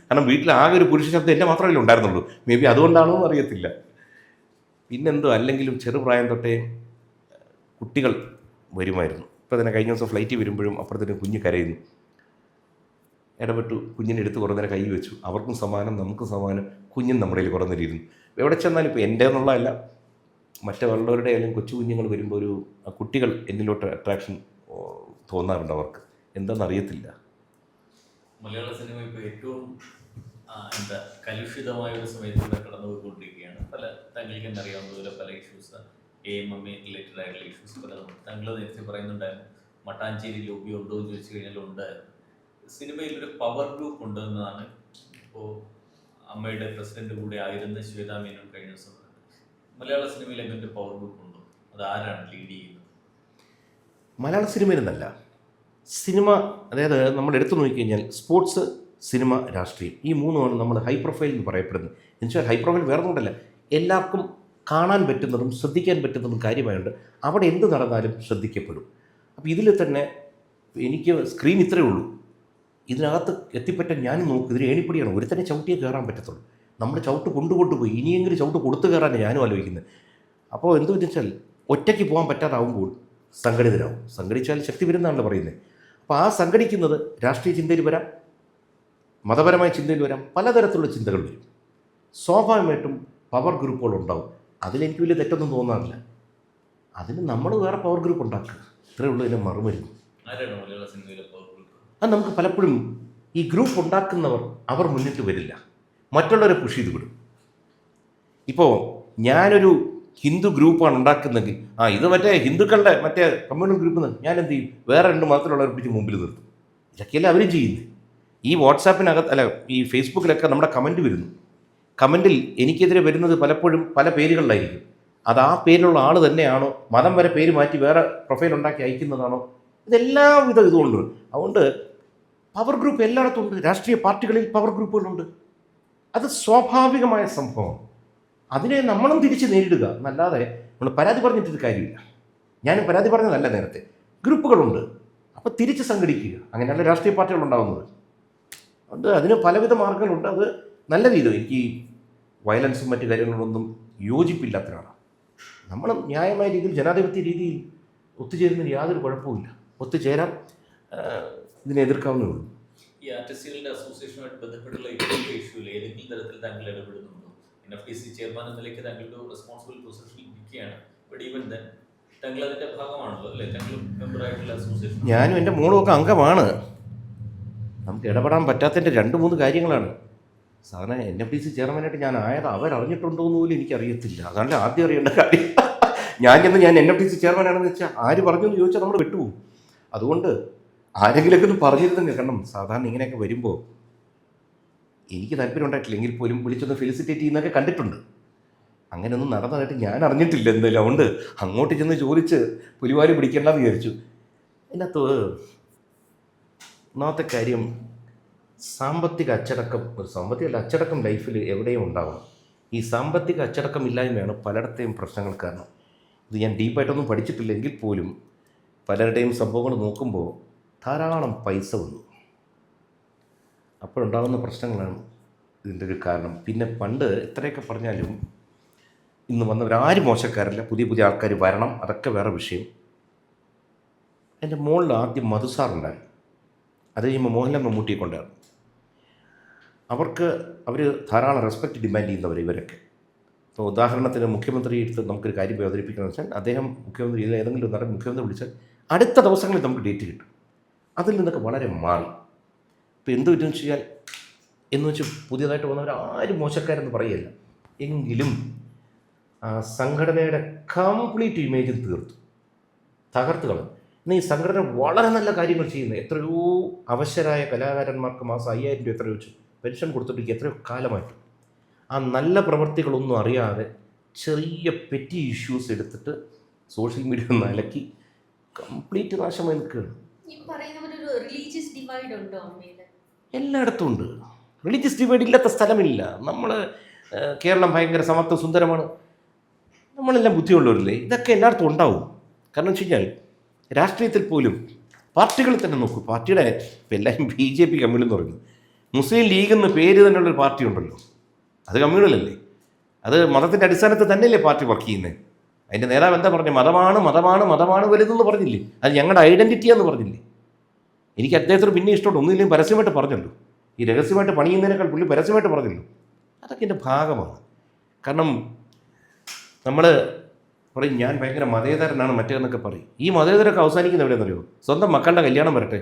Speaker 1: കാരണം വീട്ടിൽ ആകെ ഒരു പുരുഷ ശബ്ദം എൻ്റെ മാത്രമല്ലേ ഉണ്ടായിരുന്നുള്ളൂ. മേ ബി അതുകൊണ്ടാണോ എന്ന് അറിയത്തില്ല. പിന്നെന്തോ അല്ലെങ്കിലും ചെറുപ്രായം തൊട്ടേ കുട്ടികൾ വരുമായിരുന്നു. ഇപ്പോൾ തന്നെ കഴിഞ്ഞ ദിവസം ഫ്ലൈറ്റിൽ വരുമ്പോഴും അപ്പുറത്തിന് കുഞ്ഞ് കരയുന്നു. ഇടപെട്ടു, കുഞ്ഞിനെ എടുത്ത് കുറേ നേരം കൈ വെച്ചു. അവർക്കും സമാനം നമുക്കും സമാനം. കുഞ്ഞും നമ്മുടെ കയ്യിൽ കുറേ നേരം ഇരുന്നു. എവിടെ ചെന്നാലും ഇപ്പോൾ എൻ്റെ എന്നുള്ളതല്ല, മറ്റുള്ളവരുടെ ആയാലും കൊച്ചു കുഞ്ഞുങ്ങൾ വരുമ്പോൾ ഒരു കുട്ടികൾ എന്നിലോട്ട് അട്രാക്ഷൻ തോന്നാറുണ്ട് അവർക്ക്. എന്താണെന്നറിയത്തില്ല.
Speaker 2: മലയാള സിനിമ ഇപ്പോൾ ഏറ്റവും കലുഷിതമായ ഒരു സമയത്തൂടെ കടന്നു പോയിക്കൊണ്ടിരിക്കുകയാണ്. താങ്കൾക്ക് തന്നെ അറിയാവുന്നതുപോലെ പല ഇഷ്യൂസ്, AMM റിലേറ്റഡ് ആയിട്ടുള്ള ഇഷ്യൂസ് പലതും. താങ്കൾ നേരത്തെ പറയുന്നുണ്ടായിരുന്നു മട്ടാഞ്ചേരി ലോബി ഉണ്ടോ എന്ന് ചോദിച്ചു കഴിഞ്ഞാൽ ഉണ്ടായിരുന്നു. സിനിമയിലൊരു പവർ ഗ്രൂപ്പ് ഉണ്ടെന്നതാണ് ഇപ്പോൾ അമ്മയുടെ പ്രസിഡന്റ് കൂടെ ആയിരുന്ന ശ്വേതാ മേനോൻ കഴിഞ്ഞ ദിവസം. മലയാള സിനിമയിൽ എങ്ങനെ പവർ ഗ്രൂപ്പ് ഉണ്ടോ? അത് ആരാണ് ലീഡ് ചെയ്യുന്നത്?
Speaker 1: മലയാള സിനിമയിലെന്നല്ല, സിനിമ അതായത് നമ്മൾ എടുത്തു നോക്കിക്കഴിഞ്ഞാൽ സ്പോർട്സ്, സിനിമ, രാഷ്ട്രീയം, ഈ മൂന്നുമാണ് നമ്മൾ ഹൈ പ്രൊഫൈൽ എന്ന് പറയപ്പെടുന്നത്. എന്നുവെച്ചാൽ ഹൈ പ്രൊഫൈൽ വേറെ ഒന്നുമല്ല, എല്ലാവർക്കും കാണാൻ പറ്റുന്നതും ശ്രദ്ധിക്കാൻ പറ്റുന്നതും കാര്യമായുണ്ട്. അവിടെ എന്ത് നടന്നാലും ശ്രദ്ധിക്കപ്പെടും. അപ്പോൾ ഇതിൽ തന്നെ എനിക്ക് സ്ക്രീൻ ഇത്രയേ ഉള്ളൂ, ഇതിനകത്ത് എത്തിപ്പറ്റാൻ ഞാൻ നോക്കും. ഇതിൽ ഏണിപ്പടിയാണ്, ഒരു തന്നെ ചവിട്ടിയേ കയറാൻ പറ്റത്തുള്ളൂ. നമ്മൾ ചവിട്ട് കൊണ്ടുപോയി ഇനിയെങ്കിലും ചവിട്ട് കൊടുത്തു കയറാനാണ് ഞാനും ആലോചിക്കുന്നത്. അപ്പോൾ എന്ത് വെച്ചാൽ ഒറ്റയ്ക്ക് പോകാൻ പറ്റാതാവുമ്പോൾ സംഘടിതരാകും. സംഘടിച്ചാൽ ശക്തി വരുന്നതാണല്ലോ പറയുന്നത്. അപ്പോൾ ആ സംഘടിക്കുന്നത് രാഷ്ട്രീയ ചിന്തയിൽ വരാം, മതപരമായ ചിന്തയിൽ വരാം, പലതരത്തിലുള്ള ചിന്തകൾ വരും. സ്വാഭാവികമായിട്ടും പവർ ഗ്രൂപ്പുകളുണ്ടാവും. അതിലെനിക്ക് വലിയ തെറ്റൊന്നും തോന്നാറില്ല. അതിന് നമ്മൾ വേറെ പവർ ഗ്രൂപ്പ് ഉണ്ടാക്കുക, ഇത്രയേ ഉള്ളൂ. ഇതിന് മറുമരുന്ന് അത് നമുക്ക് പലപ്പോഴും ഈ ഗ്രൂപ്പ് ഉണ്ടാക്കുന്നവർ അവർ മുന്നിട്ട് വരില്ല, മറ്റുള്ളവരെ പുഷ് ചെയ്ത് വിടും. ഇപ്പോൾ ഞാനൊരു ഹിന്ദു ഗ്രൂപ്പാണ് ഉണ്ടാക്കുന്നതെങ്കിൽ ഇത് മറ്റേ ഹിന്ദുക്കളുടെ മറ്റേ കമ്മ്യൂണൽ ഗ്രൂപ്പ് നിന്ന് ഞാൻ എന്ത് ചെയ്യും, വേറെ 2 മതത്തിലുള്ളവരെ പിടിച്ച് മുമ്പിൽ നിർത്തും. ഇതൊക്കെയല്ലേ അവരും ചെയ്യുന്നത്. ഈ വാട്സാപ്പിനകത്ത് അല്ല ഈ ഫേസ്ബുക്കിലൊക്കെ നമ്മുടെ കമൻറ്റ് വരുന്നു. കമൻറ്റിൽ എനിക്കെതിരെ വരുന്നത് പലപ്പോഴും പല പേരുകളിലായിരിക്കും. അത് ആ പേരിലുള്ള ആൾ തന്നെയാണോ, മതം വരെ പേര് മാറ്റി വേറെ പ്രൊഫൈൽ ഉണ്ടാക്കി അയക്കുന്നതാണോ, ഇതെല്ലാവിധ ഇതുകൊണ്ട്. അതുകൊണ്ട് പവർ ഗ്രൂപ്പ് എല്ലായിടത്തും ഉണ്ട്. രാഷ്ട്രീയ പാർട്ടികളിൽ പവർ ഗ്രൂപ്പുകളുണ്ട്. അത് സ്വാഭാവികമായ സംഭവം. അതിനെ നമ്മളും തിരിച്ച് നേരിടുക എന്നല്ലാതെ നമ്മൾ പരാതി പറഞ്ഞിട്ടൊരു കാര്യമില്ല. ഞാനും പരാതി പറഞ്ഞതല്ല നേരത്തെ. ഗ്രൂപ്പുകളുണ്ട്, അപ്പോൾ തിരിച്ച് സംഘടിക്കുക. അങ്ങനെയല്ല രാഷ്ട്രീയ പാർട്ടികളുണ്ടാകുന്നത്. അതുകൊണ്ട് അതിന് പലവിധ മാർഗങ്ങളുണ്ട്. അത് നല്ല രീതിയിൽ എനിക്ക് വയലൻസും മറ്റു കാര്യങ്ങളൊന്നും യോജിപ്പില്ലാത്തതാണ്. നമ്മൾ ന്യായമായ രീതിയിൽ ജനാധിപത്യ രീതിയിൽ ഒത്തുചേരുന്നതിന് യാതൊരു കുഴപ്പമില്ല. ഒത്തുചേരാം, ഇതിനെ എതിർക്കാവുന്നേ ഉള്ളൂ.
Speaker 2: ഈ ആർട്ടിസ്റ്റുകളുടെ അസോസിയേഷനുമായിട്ട് ബന്ധപ്പെട്ടുള്ള ഇഷ്യൂവിൽ ഏതെങ്കിലും തരത്തിൽ താങ്കൾ ഇടപെടുന്നുണ്ടോ? NFDC ചെയർമാൻ എന്ന നിലയ്ക്ക് താങ്കളുടെ റെസ്പോൺസിബിൾ പൊസിഷനിൽ ഇരിക്കുകയാണ്. ബട്ട് ഈവൻ ദെൻ താങ്കൾ അതിൻ്റെ ഭാഗമാണല്ലോ അല്ലേ? താങ്കൾ മെമ്പറായിട്ടുള്ള അസോസിയേഷൻ.
Speaker 1: ഞാനും എൻ്റെ മോളും ഒക്കെ അംഗമാണ്. നമുക്ക് ഇടപെടാൻ പറ്റാത്തതിൻ്റെ 2-3 കാര്യങ്ങളാണ്. സാധാരണ NFDC ചെയർമാനായിട്ട് ഞാൻ ആയത് അവരറിഞ്ഞിട്ടുണ്ടോ എന്ന് പോലും എനിക്കറിയത്തില്ല. അതാണ് ആദ്യം അറിയേണ്ട കാര്യം. ഞാൻ NFDC ചെയർമാനാണെന്ന് വെച്ചാൽ ആര് പറഞ്ഞു എന്ന് ചോദിച്ചാൽ നമ്മൾ വിട്ടുപോകും. അതുകൊണ്ട് ആരെങ്കിലുമൊക്കെ ഒന്ന് പറഞ്ഞിരുന്നെങ്കിൽ, കാരണം സാധാരണ ഇങ്ങനെയൊക്കെ വരുമ്പോൾ എനിക്ക് താല്പര്യം ഉണ്ടായിട്ടില്ലെങ്കിൽ പോലും വിളിച്ചൊന്ന് ഫെലിസിറ്റേറ്റ് ചെയ്യുന്നതൊക്കെ കണ്ടിട്ടുണ്ട്. അങ്ങനെയൊന്നും നടന്നതായിട്ട് ഞാൻ അറിഞ്ഞിട്ടില്ല എന്തായാലും. അതുകൊണ്ട് അങ്ങോട്ട് ചെന്ന് ചോദിച്ച് പുലിവാല് പിടിക്കേണ്ടെന്ന് വിചാരിച്ചു. അതിനകത്ത് ഒന്നാമത്തെ കാര്യം സാമ്പത്തിക അച്ചടക്കം. ഒരു സാമ്പത്തിക അച്ചടക്കം ലൈഫിൽ എവിടെയും ഉണ്ടാവണം. ഈ സാമ്പത്തിക അച്ചടക്കം ഇല്ലായ്മയാണ് പലയിടത്തെയും പ്രശ്നങ്ങൾ കാരണം. ഇത് ഞാൻ ഡീപ്പായിട്ടൊന്നും പഠിച്ചിട്ടില്ലെങ്കിൽ പോലും പലരുടെയും സംഭവങ്ങൾ നോക്കുമ്പോൾ ധാരാളം പൈസ വന്നു. അപ്പോഴുണ്ടാകുന്ന പ്രശ്നങ്ങളാണ് ഇതിൻ്റെ ഒരു കാരണം. പിന്നെ പണ്ട് എത്രയൊക്കെ പറഞ്ഞാലും ഇന്ന് വന്നവരാരും മോശക്കാരല്ല, പുതിയ പുതിയ ആൾക്കാർ വരണം, അതൊക്കെ വേറെ വിഷയം. എൻ്റെ മുകളിൽ ആദ്യം മധുസാറുണ്ടായി, അത് കഴിയുമ്പോൾ മോഹൻലാൽ മമ്മൂട്ടിയെ കൊണ്ടാണ്. അവർ ധാരാളം റെസ്പെക്റ്റ് ഡിമാൻഡ് ചെയ്യുന്നവർ ഇവരൊക്കെ. ഇപ്പോൾ ഉദാഹരണത്തിന് മുഖ്യമന്ത്രി എടുത്ത് നമുക്കൊരു കാര്യം അവതരിപ്പിക്കണമെന്ന് വെച്ചാൽ അദ്ദേഹം മുഖ്യമന്ത്രി ഏതെങ്കിലും നടൻ മുഖ്യമന്ത്രി വിളിച്ചാൽ അടുത്ത ദിവസങ്ങളിൽ നമുക്ക് ഡേറ്റ് കിട്ടും. അതിൽ നിന്നൊക്കെ വളരെ മാറി. ഇപ്പോൾ എന്ത് പറ്റുമെന്ന് വെച്ച് കഴിഞ്ഞാൽ എന്ന് വെച്ച് പുതിയതായിട്ട് വന്നവർ ആരും മോശക്കാരെന്ന് പറയല്ല, എങ്കിലും ആ സംഘടനയുടെ കംപ്ലീറ്റ് ഇമേജും തകർത്ത് കളഞ്ഞു. ഇന്ന് ഈ സംഘടന വളരെ നല്ല കാര്യങ്ങൾ ചെയ്യുന്നത്, എത്രയോ അവശരായ കലാകാരന്മാർക്ക് മാസം 5000 രൂപ എത്രയോ വെച്ച് പെൻഷൻ കൊടുത്തിട്ട് എത്രയോ കാലമായിട്ട് ആ നല്ല പ്രവൃത്തികളൊന്നും അറിയാതെ ചെറിയ പെറ്റി ഇഷ്യൂസ് എടുത്തിട്ട് സോഷ്യൽ മീഡിയ ഒന്ന് അലക്കി കംപ്ലീറ്റ് നാശമായി നിൽക്കുകയാണ്.
Speaker 3: ഈ പറയുന്നവരൊരു റിലീജിയസ് ഡിവൈഡ് ഉണ്ടോ അമ്മയിൽ?
Speaker 1: എല്ലായിടത്തും ഉണ്ട്. റിലീജിയസ് ഡിവൈഡ് ഇല്ലാത്ത സ്ഥലമില്ല. നമ്മൾ കേരളം ഭയങ്കര സമത്വ സുന്ദരമാണ്, നമ്മളെല്ലാം ബുദ്ധിയുള്ളവരില്ലേ, ഇതൊക്കെ എല്ലായിടത്തും ഉണ്ടാവും. കാരണം വെച്ച് കഴിഞ്ഞാൽ രാഷ്ട്രീയത്തിൽ പോലും പാർട്ടികളിൽ തന്നെ നോക്കൂ, പാർട്ടിയുടെ ഇപ്പം എല്ലാവരും BJP കമ്മ്യൂണൽ എന്ന് പറയുന്നു. മുസ്ലിം ലീഗ് എന്ന് പേര് തന്നെയുള്ളൊരു പാർട്ടി ഉണ്ടല്ലോ, അത് കമ്മ്യൂണലല്ലേ, അത് മതത്തിൻ്റെ അടിസ്ഥാനത്തിൽ തന്നെയല്ലേ പാർട്ടി വർക്ക് ചെയ്യുന്നത്. അതിൻ്റെ നേതാവ് എന്താ പറഞ്ഞു, മതമാണ് വലുതെന്ന് പറഞ്ഞില്ലേ, അത് ഞങ്ങളുടെ ഐഡൻറ്റിറ്റിയാന്ന് പറഞ്ഞില്ലേ. എനിക്ക് അദ്ദേഹത്തിന് പിന്നെ ഇഷ്ടമുണ്ട്, ഒന്നുമില്ലെങ്കിൽ പരസ്യമായിട്ട് പറഞ്ഞല്ലോ, ഈ രഹസ്യമായിട്ട് പണിയുന്നതിനേക്കാൾ പുള്ളി പരസ്യമായിട്ട് പറഞ്ഞല്ലോ. അതൊക്കെ എൻ്റെ ഭാഗമാണ്. കാരണം നമ്മൾ പറയും ഞാൻ ഭയങ്കര മതേതരനാണ് മറ്റേതെന്നൊക്കെ പറയും. ഈ മതേതരമൊക്കെ അവസാനിക്കുന്ന എവിടെയെന്നറിയോ? സ്വന്തം മക്കളുടെ കല്യാണം വരട്ടെ,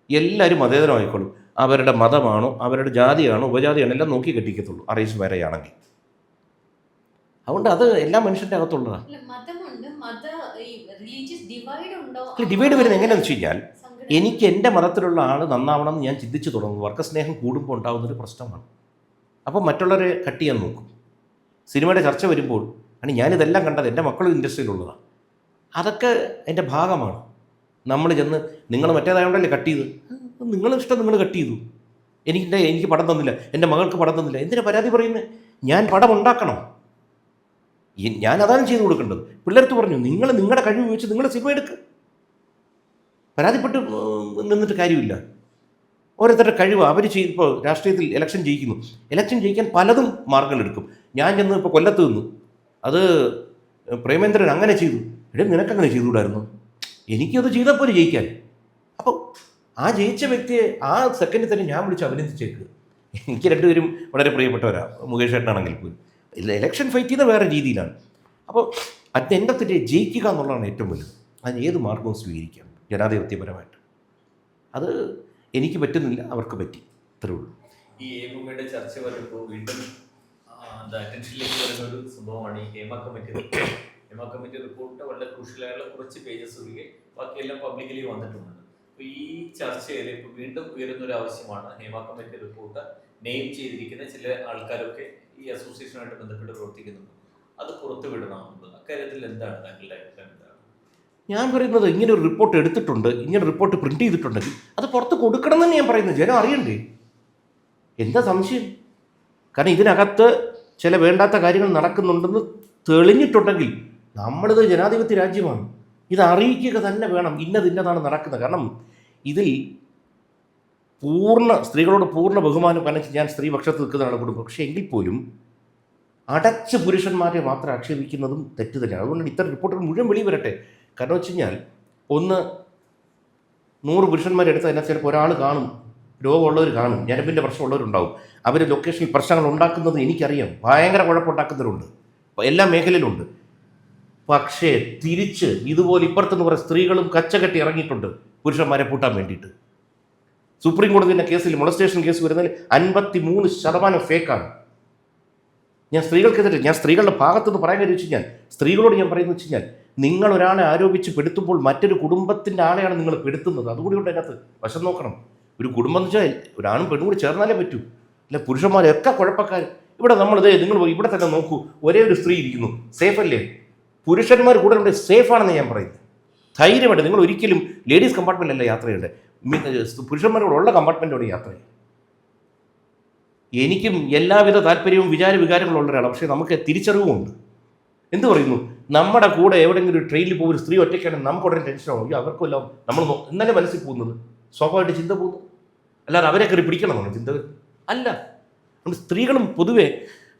Speaker 1: എല്ലാവരും മതേതരമായിക്കോളും. അവരുടെ മതമാണോ അവരുടെ ജാതിയാണോ ഉപജാതിയാണോ എല്ലാം നോക്കി കെട്ടിക്കത്തുള്ളൂ, അറേഞ്ച് മാരേജാണെങ്കിൽ. അതുകൊണ്ട് അത് എല്ലാ മനുഷ്യൻ്റെ അകത്തുള്ളതാണ്. ഡിവൈഡ് വരുന്നത് എങ്ങനെയാണെന്ന് വെച്ച് കഴിഞ്ഞാൽ, എനിക്ക് എൻ്റെ മതത്തിലുള്ള ആൾ നന്നാവണം എന്ന് ഞാൻ ചിന്തിച്ച് തുടങ്ങും. വർഗസ്നേഹം കൂടുമ്പോൾ ഉണ്ടാകുന്നൊരു പ്രശ്നമാണ്. അപ്പോൾ മറ്റുള്ളവരെ കട്ട് ചെയ്യാൻ നോക്കും. സിനിമയുടെ ചർച്ച വരുമ്പോൾ ആണ് ഞാനിതെല്ലാം കണ്ടത്, എൻ്റെ മക്കളും ഇൻഡസ്ട്രിയിലുള്ളതാണ്. അതൊക്കെ എൻ്റെ ഭാഗമാണ്. നമ്മൾ ചെന്ന് നിങ്ങൾ മറ്റേതായോണ്ടല്ലേ കട്ട് ചെയ്ത്, നിങ്ങളുടെ ഇഷ്ടം നിങ്ങൾ കട്ട് ചെയ്തു, എനിക്ക് പടം തന്നില്ല, എൻ്റെ മകൾക്ക് പടം തന്നില്ല, എന്തിനാ പരാതി പറയുന്നത്? ഞാൻ പടം ഉണ്ടാക്കണം, ഞാൻ അതാണ് ചെയ്തു കൊടുക്കേണ്ടത്. പിള്ളേർക്ക് പറഞ്ഞു നിങ്ങൾ നിങ്ങളുടെ കഴിവ് വെച്ച് നിങ്ങൾ സിനിമ എടുക്കുക, പരാതിപ്പെട്ട് നിന്നിട്ട് കാര്യമില്ല. ഓരോരുത്തരുടെ കഴിവ് അവർ ഇപ്പോൾ രാഷ്ട്രീയത്തിൽ ഇലക്ഷൻ ജയിക്കുന്നു, ഇലക്ഷൻ ജയിക്കാൻ പലതും മാർഗങ്ങളെടുക്കും. ഞാൻ ചെന്ന് ഇപ്പോൾ കൊല്ലത്ത് നിന്നു, അത് പ്രേമേന്ദ്രൻ അങ്ങനെ ചെയ്തു, നിനക്കങ്ങനെ ചെയ്തുകൂടായിരുന്നു, എനിക്കത് ചെയ്തപ്പോൾ ജയിക്കാൻ. അപ്പോൾ ആ ജയിച്ച വ്യക്തിയെ ആ സെക്കൻഡിൽ തന്നെ ഞാൻ വിളിച്ച് അഭിനന്ദിച്ചേക്ക്. എനിക്ക് രണ്ടുപേരും വളരെ പ്രിയപ്പെട്ടവരാണ്, മുകേഷ് ഏട്ടനാണെങ്കിൽ പോലും. ഇലക്ഷൻ ഫൈറ്റ് ചെയ്ത വേറെ രീതിയിലാണ്. അപ്പോൾ അതിൻ്റെ ജയിക്കുക എന്നുള്ളതാണ് ഏറ്റവും വലുത്. അതിന് ഏത് മാർഗവും സ്വീകരിക്കാം ജനാധിപത്യപരമായിട്ട്. അത് എനിക്ക് പറ്റുന്നില്ല, അവർക്ക് പറ്റി, അത്രേ ഉള്ളൂ.
Speaker 2: ഈ ഹേമയുടെ ചർച്ച വരുമ്പോൾ വീണ്ടും അറ്റൻഷനിലേക്ക് വരുന്ന ഒരു സംഭവമാണ് ഈ ഹേമ കമ്മിറ്റി റിപ്പോർട്ട്. വളരെ ക്രൂഷ്യലായുള്ള കുറച്ച് പേജസ് ഒഴികെ ബാക്കിയെല്ലാം പബ്ലിക്കലി വന്നിട്ടുണ്ട്. അപ്പോൾ ഈ ചർച്ചയിൽ ഇപ്പോൾ വീണ്ടും ഉയരുന്നൊരു ആവശ്യമാണ് ഹേമ കമ്മിറ്റി റിപ്പോർട്ട് നെയിം ചെയ്തിരിക്കുന്ന ചില ആൾക്കാരൊക്കെ ഈ അസോസിയേഷനുമായിട്ട് ബന്ധപ്പെട്ട് പ്രവർത്തിക്കുന്നുണ്ട്, അത് പുറത്തു വിടണമെന്നത്. അക്കാര്യത്തിൽ എന്താണ് താങ്കളുടെ അഭിപ്രായം? എന്താണ്?
Speaker 1: ഞാൻ പറയുന്നത്, ഇങ്ങനെ ഒരു റിപ്പോർട്ട് എടുത്തിട്ടുണ്ട്, ഇങ്ങനെ റിപ്പോർട്ട് പ്രിന്റ് ചെയ്തിട്ടുണ്ടെങ്കിൽ അത് പുറത്ത് കൊടുക്കണം എന്ന് ഞാൻ പറയുന്നത്. ജനം അറിയണ്ടേ? എന്താ സംശയം? കാരണം ഇതിനകത്ത് ചില വേണ്ടാത്ത കാര്യങ്ങൾ നടക്കുന്നുണ്ടെന്ന് തെളിഞ്ഞിട്ടുണ്ടെങ്കിൽ, നമ്മളിത് ജനാധിപത്യ രാജ്യമാണ്, ഇത് അറിയിക്കുക തന്നെ വേണം, ഇന്നതാണ് നടക്കുന്നത്. കാരണം ഇതിൽ സ്ത്രീകളോട് പൂർണ്ണ ബഹുമാനം, കാരണം ഞാൻ സ്ത്രീപക്ഷത്ത് നിൽക്കുന്നതാണ് കുടുംബം. പക്ഷേ എങ്കിൽ പോലും അടച്ച് പുരുഷന്മാരെ മാത്രം ആക്ഷേപിക്കുന്നതും തെറ്റ് തന്നെയാണ്. അതുകൊണ്ട് ഇത്തരം റിപ്പോർട്ടുകൾ മുഴുവൻ വെളി വരട്ടെ. കാരണം വെച്ച് കഴിഞ്ഞാൽ 100 പുരുഷന്മാരെടുത്ത് അതിനകത്ത് ചിലപ്പോൾ ഒരാൾ കാണും, രോഗമുള്ളവർ കാണും, ഞരമ്പിൻ്റെ പ്രശ്നമുള്ളവരുണ്ടാവും. അവർ ലൊക്കേഷനിൽ പ്രശ്നങ്ങൾ ഉണ്ടാക്കുന്നത് എനിക്കറിയാം, ഭയങ്കര കുഴപ്പമുണ്ടാക്കുന്നവരുണ്ട്, എല്ലാ മേഖലയിലുണ്ട്. പക്ഷേ തിരിച്ച് ഇതുപോലെ ഇപ്പുറത്തുനിന്ന് കുറേ സ്ത്രീകളും കച്ചകെട്ടി ഇറങ്ങിയിട്ടുണ്ട് പുരുഷന്മാരെ പൂട്ടാൻ വേണ്ടിയിട്ട്. സുപ്രീം കോടതിൻ്റെ കേസിൽ മൊളസ്റ്റേഷൻ കേസ് വരുന്നതിൽ 53% ഫേക്കാണ്. ഞാൻ സ്ത്രീകളുടെ ഭാഗത്തുനിന്ന് പറയാൻ കാര്യം വെച്ച് കഴിഞ്ഞാൽ, സ്ത്രീകളോട് ഞാൻ പറയുന്നത് വെച്ച് കഴിഞ്ഞാൽ, നിങ്ങൾ ഒരാളെ ആരോപിച്ച് പെടുത്തുമ്പോൾ മറ്റൊരു കുടുംബത്തിൻ്റെ ആളെയാണ് നിങ്ങൾ പെടുത്തുന്നത്. അതുകൂടി കൊണ്ട് അതിനകത്ത് വശം നോക്കണം. ഒരു കുടുംബം എന്ന് വെച്ചാൽ ഒരാണും പെണ്ണും കൂടി ചേർന്നാലേ പറ്റൂ. അല്ല പുരുഷന്മാരൊക്കെ കുഴപ്പക്കാർ. ഇവിടെ നിങ്ങൾ ഇവിടെ തന്നെ നോക്കൂ, ഒരേ ഒരു സ്ത്രീ ഇരിക്കുന്നു, സേഫ് അല്ലേ? പുരുഷന്മാർ കൂടെ ഉണ്ട്, സേഫാണെന്ന് ഞാൻ പറയുന്നത്. ധൈര്യമായിട്ട് നിങ്ങൾ ഒരിക്കലും ലേഡീസ് കമ്പാർട്ട്മെൻറ്റല്ല യാത്ര ചെയ്യേണ്ടത്, പുരുഷന്മാരോടുള്ള കമ്പാർട്ട്മെൻറ്റോട് യാത്ര ചെയ്യും. എനിക്കും എല്ലാവിധ താല്പര്യവും വികാരങ്ങളുള്ള ഒരാളാണ്. പക്ഷേ നമുക്ക് തിരിച്ചറിവുമുണ്ട്. എന്ത് പറയുന്നു, നമ്മുടെ കൂടെ എവിടെയെങ്കിലും ഒരു ട്രെയിനിൽ പോകുന്ന ഒരു സ്ത്രീ ഒറ്റയ്ക്കാണെങ്കിൽ നമുക്ക് ഉടനെ ടെൻഷനാവും. അവർക്കെല്ലാം നമ്മൾ ഇന്നലെ മനസ്സിൽ പോകുന്നത് സ്വാഭാവികമായിട്ട് ചിന്ത പോകുന്നു. അല്ലാതെ അവരെ കയറി പിടിക്കണമെന്നാണ് ചിന്ത അല്ല. അതുകൊണ്ട് സ്ത്രീകളും പൊതുവെ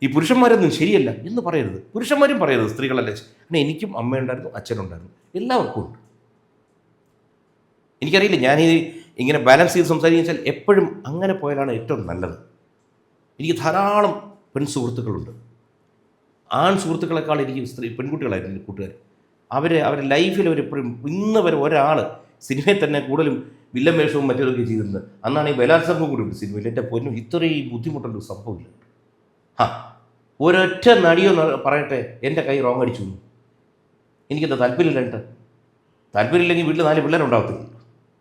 Speaker 1: ഈ പുരുഷന്മാരൊന്നും ശരിയല്ല എന്ന് പറയരുത്, പുരുഷന്മാരും പറയരുത് സ്ത്രീകളല്ലേ. കാരണം എനിക്കും അമ്മയുണ്ടായിരുന്നു, അച്ഛനുണ്ടായിരുന്നു, എല്ലാവർക്കും ഉണ്ട്. എനിക്കറിയില്ല, ഇങ്ങനെ ബാലൻസ് ചെയ്ത് സംസാരിച്ചാൽ എപ്പോഴും അങ്ങനെ പോയാലാണ് ഏറ്റവും നല്ലത്. എനിക്ക് ധാരാളം സുഹൃത്തുക്കളുണ്ട്. സുഹൃത്തുക്കളെക്കാൾ എനിക്ക് പെൺകുട്ടികളായിരുന്നു എൻ്റെ കൂട്ടുകാർ. അവരുടെ ലൈഫിൽ അവരെപ്പോഴും ഇന്ന് വരെ ഒരാൾ സിനിമയിൽ തന്നെ കൂടുതലും വില്ലൻ വേഷവും മറ്റൊക്കെ ചെയ്തിരുന്നത്. അന്നാണ് ഈ ബലാത്സംഗം കൂടി ഉണ്ട് സിനിമയിൽ. എൻ്റെ പൊന്നും ഇത്രയും ബുദ്ധിമുട്ടുള്ള ഒരു സംഭവമില്ല. ഒരൊറ്റ നടിയോ പറയട്ടെ എൻ്റെ കൈ റോങ് അടിച്ചു, എനിക്കെന്താ താല്പര്യമില്ല. താല്പര്യമില്ലെങ്കിൽ വീട്ടിൽ 4 പിള്ളേരുണ്ടാവത്തില്ല,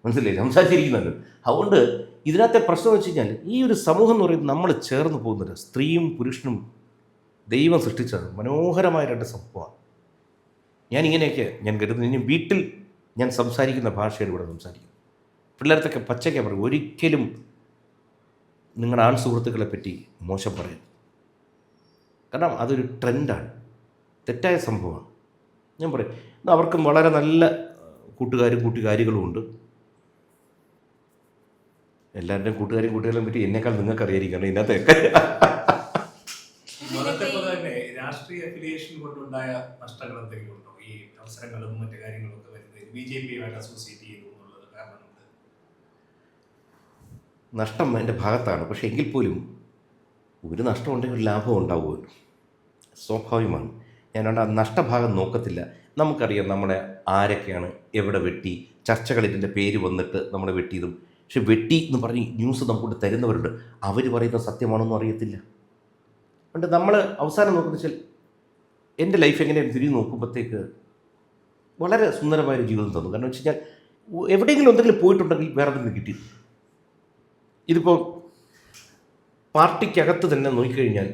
Speaker 1: മനസ്സിലായില്ലേ, സംസാരിച്ചിരിക്കുന്നുണ്ട്. അതുകൊണ്ട് ഇതിനകത്തെ പ്രശ്നം എന്ന് വെച്ച് കഴിഞ്ഞാൽ ഈ ഒരു സമൂഹം എന്ന് പറയുന്നത് നമ്മൾ ചേർന്ന് പോകുന്നില്ല. സ്ത്രീയും പുരുഷനും ദൈവം സൃഷ്ടിച്ചത് മനോഹരമായ 2 സംഭവമാണ്. ഞാനിങ്ങനെയൊക്കെ ഞാൻ കരുതുന്നു. ഇനി വീട്ടിൽ ഞാൻ സംസാരിക്കുന്ന ഭാഷയിൽ ഇവിടെ സംസാരിക്കും. പിള്ളേർത്തൊക്കെ പച്ചയ്ക്ക് പറയും, ഒരിക്കലും നിങ്ങളുടെ സുഹൃത്തുക്കളെ പറ്റി മോശം പറയരുത്. കാരണം അതൊരു ട്രെൻഡാണ്, തെറ്റായ സംഭവമാണ്. ഞാൻ പറയും, അവർക്കും വളരെ നല്ല കൂട്ടുകാരികളും ഉണ്ട്. എല്ലാവരുടെയും കൂട്ടുകാരെയും പറ്റി എന്നേക്കാൾ നിങ്ങൾക്ക് അറിയാതിരിക്കണം ഇതിനകത്തൊക്കെ.
Speaker 5: തന്നെ രാഷ്ട്രീയ അഫിലിയേഷൻ കൊണ്ടുണ്ടായ നഷ്ടങ്ങൾ എന്തെങ്കിലും ഉണ്ടോ? ഈ അവസരങ്ങളും മറ്റു കാര്യങ്ങളും ഒക്കെ വരുന്നത് BJP-യുമായിട്ട് അസോസിയേറ്റ് ചെയ്തു എന്നുള്ളത് കാരണം
Speaker 1: നഷ്ടം എൻ്റെ ഭാഗത്താണ്. പക്ഷേ എങ്കിൽ പോലും ഒരു നഷ്ടമുണ്ടെങ്കിൽ ഒരു ലാഭം ഉണ്ടാവുമല്ലോ, സ്വാഭാവികമാണ്. ഞാനോണ്ട് ആ നഷ്ടഭാഗം നോക്കത്തില്ല. നമുക്കറിയാം നമ്മളെ ആരൊക്കെയാണ് എവിടെ വെട്ടി, ചർച്ചകളിതിൻ്റെ പേര് വന്നിട്ട് നമ്മളെ വെട്ടിയതും. പക്ഷെ വെട്ടി എന്ന് പറഞ്ഞ് ന്യൂസ് നമുക്ക് തരുന്നവരുണ്ട്, അവർ പറയുന്നത് സത്യമാണെന്നും അറിയത്തില്ല. അതുകൊണ്ട് നമ്മൾ അവസാനം നോക്കുന്ന വെച്ചാൽ എൻ്റെ ലൈഫ് എങ്ങനെയാണ് തിരിഞ്ഞ് നോക്കുമ്പോഴത്തേക്ക് വളരെ സുന്ദരമായൊരു ജീവിതം തന്നു. കാരണം വെച്ച് കഴിഞ്ഞാൽ എവിടെയെങ്കിലും എന്തെങ്കിലും പോയിട്ടുണ്ടെങ്കിൽ വേറെ എന്തെങ്കിലും കിട്ടി. ഇതിപ്പോൾ പാർട്ടിക്കകത്ത് തന്നെ നോക്കിക്കഴിഞ്ഞാൽ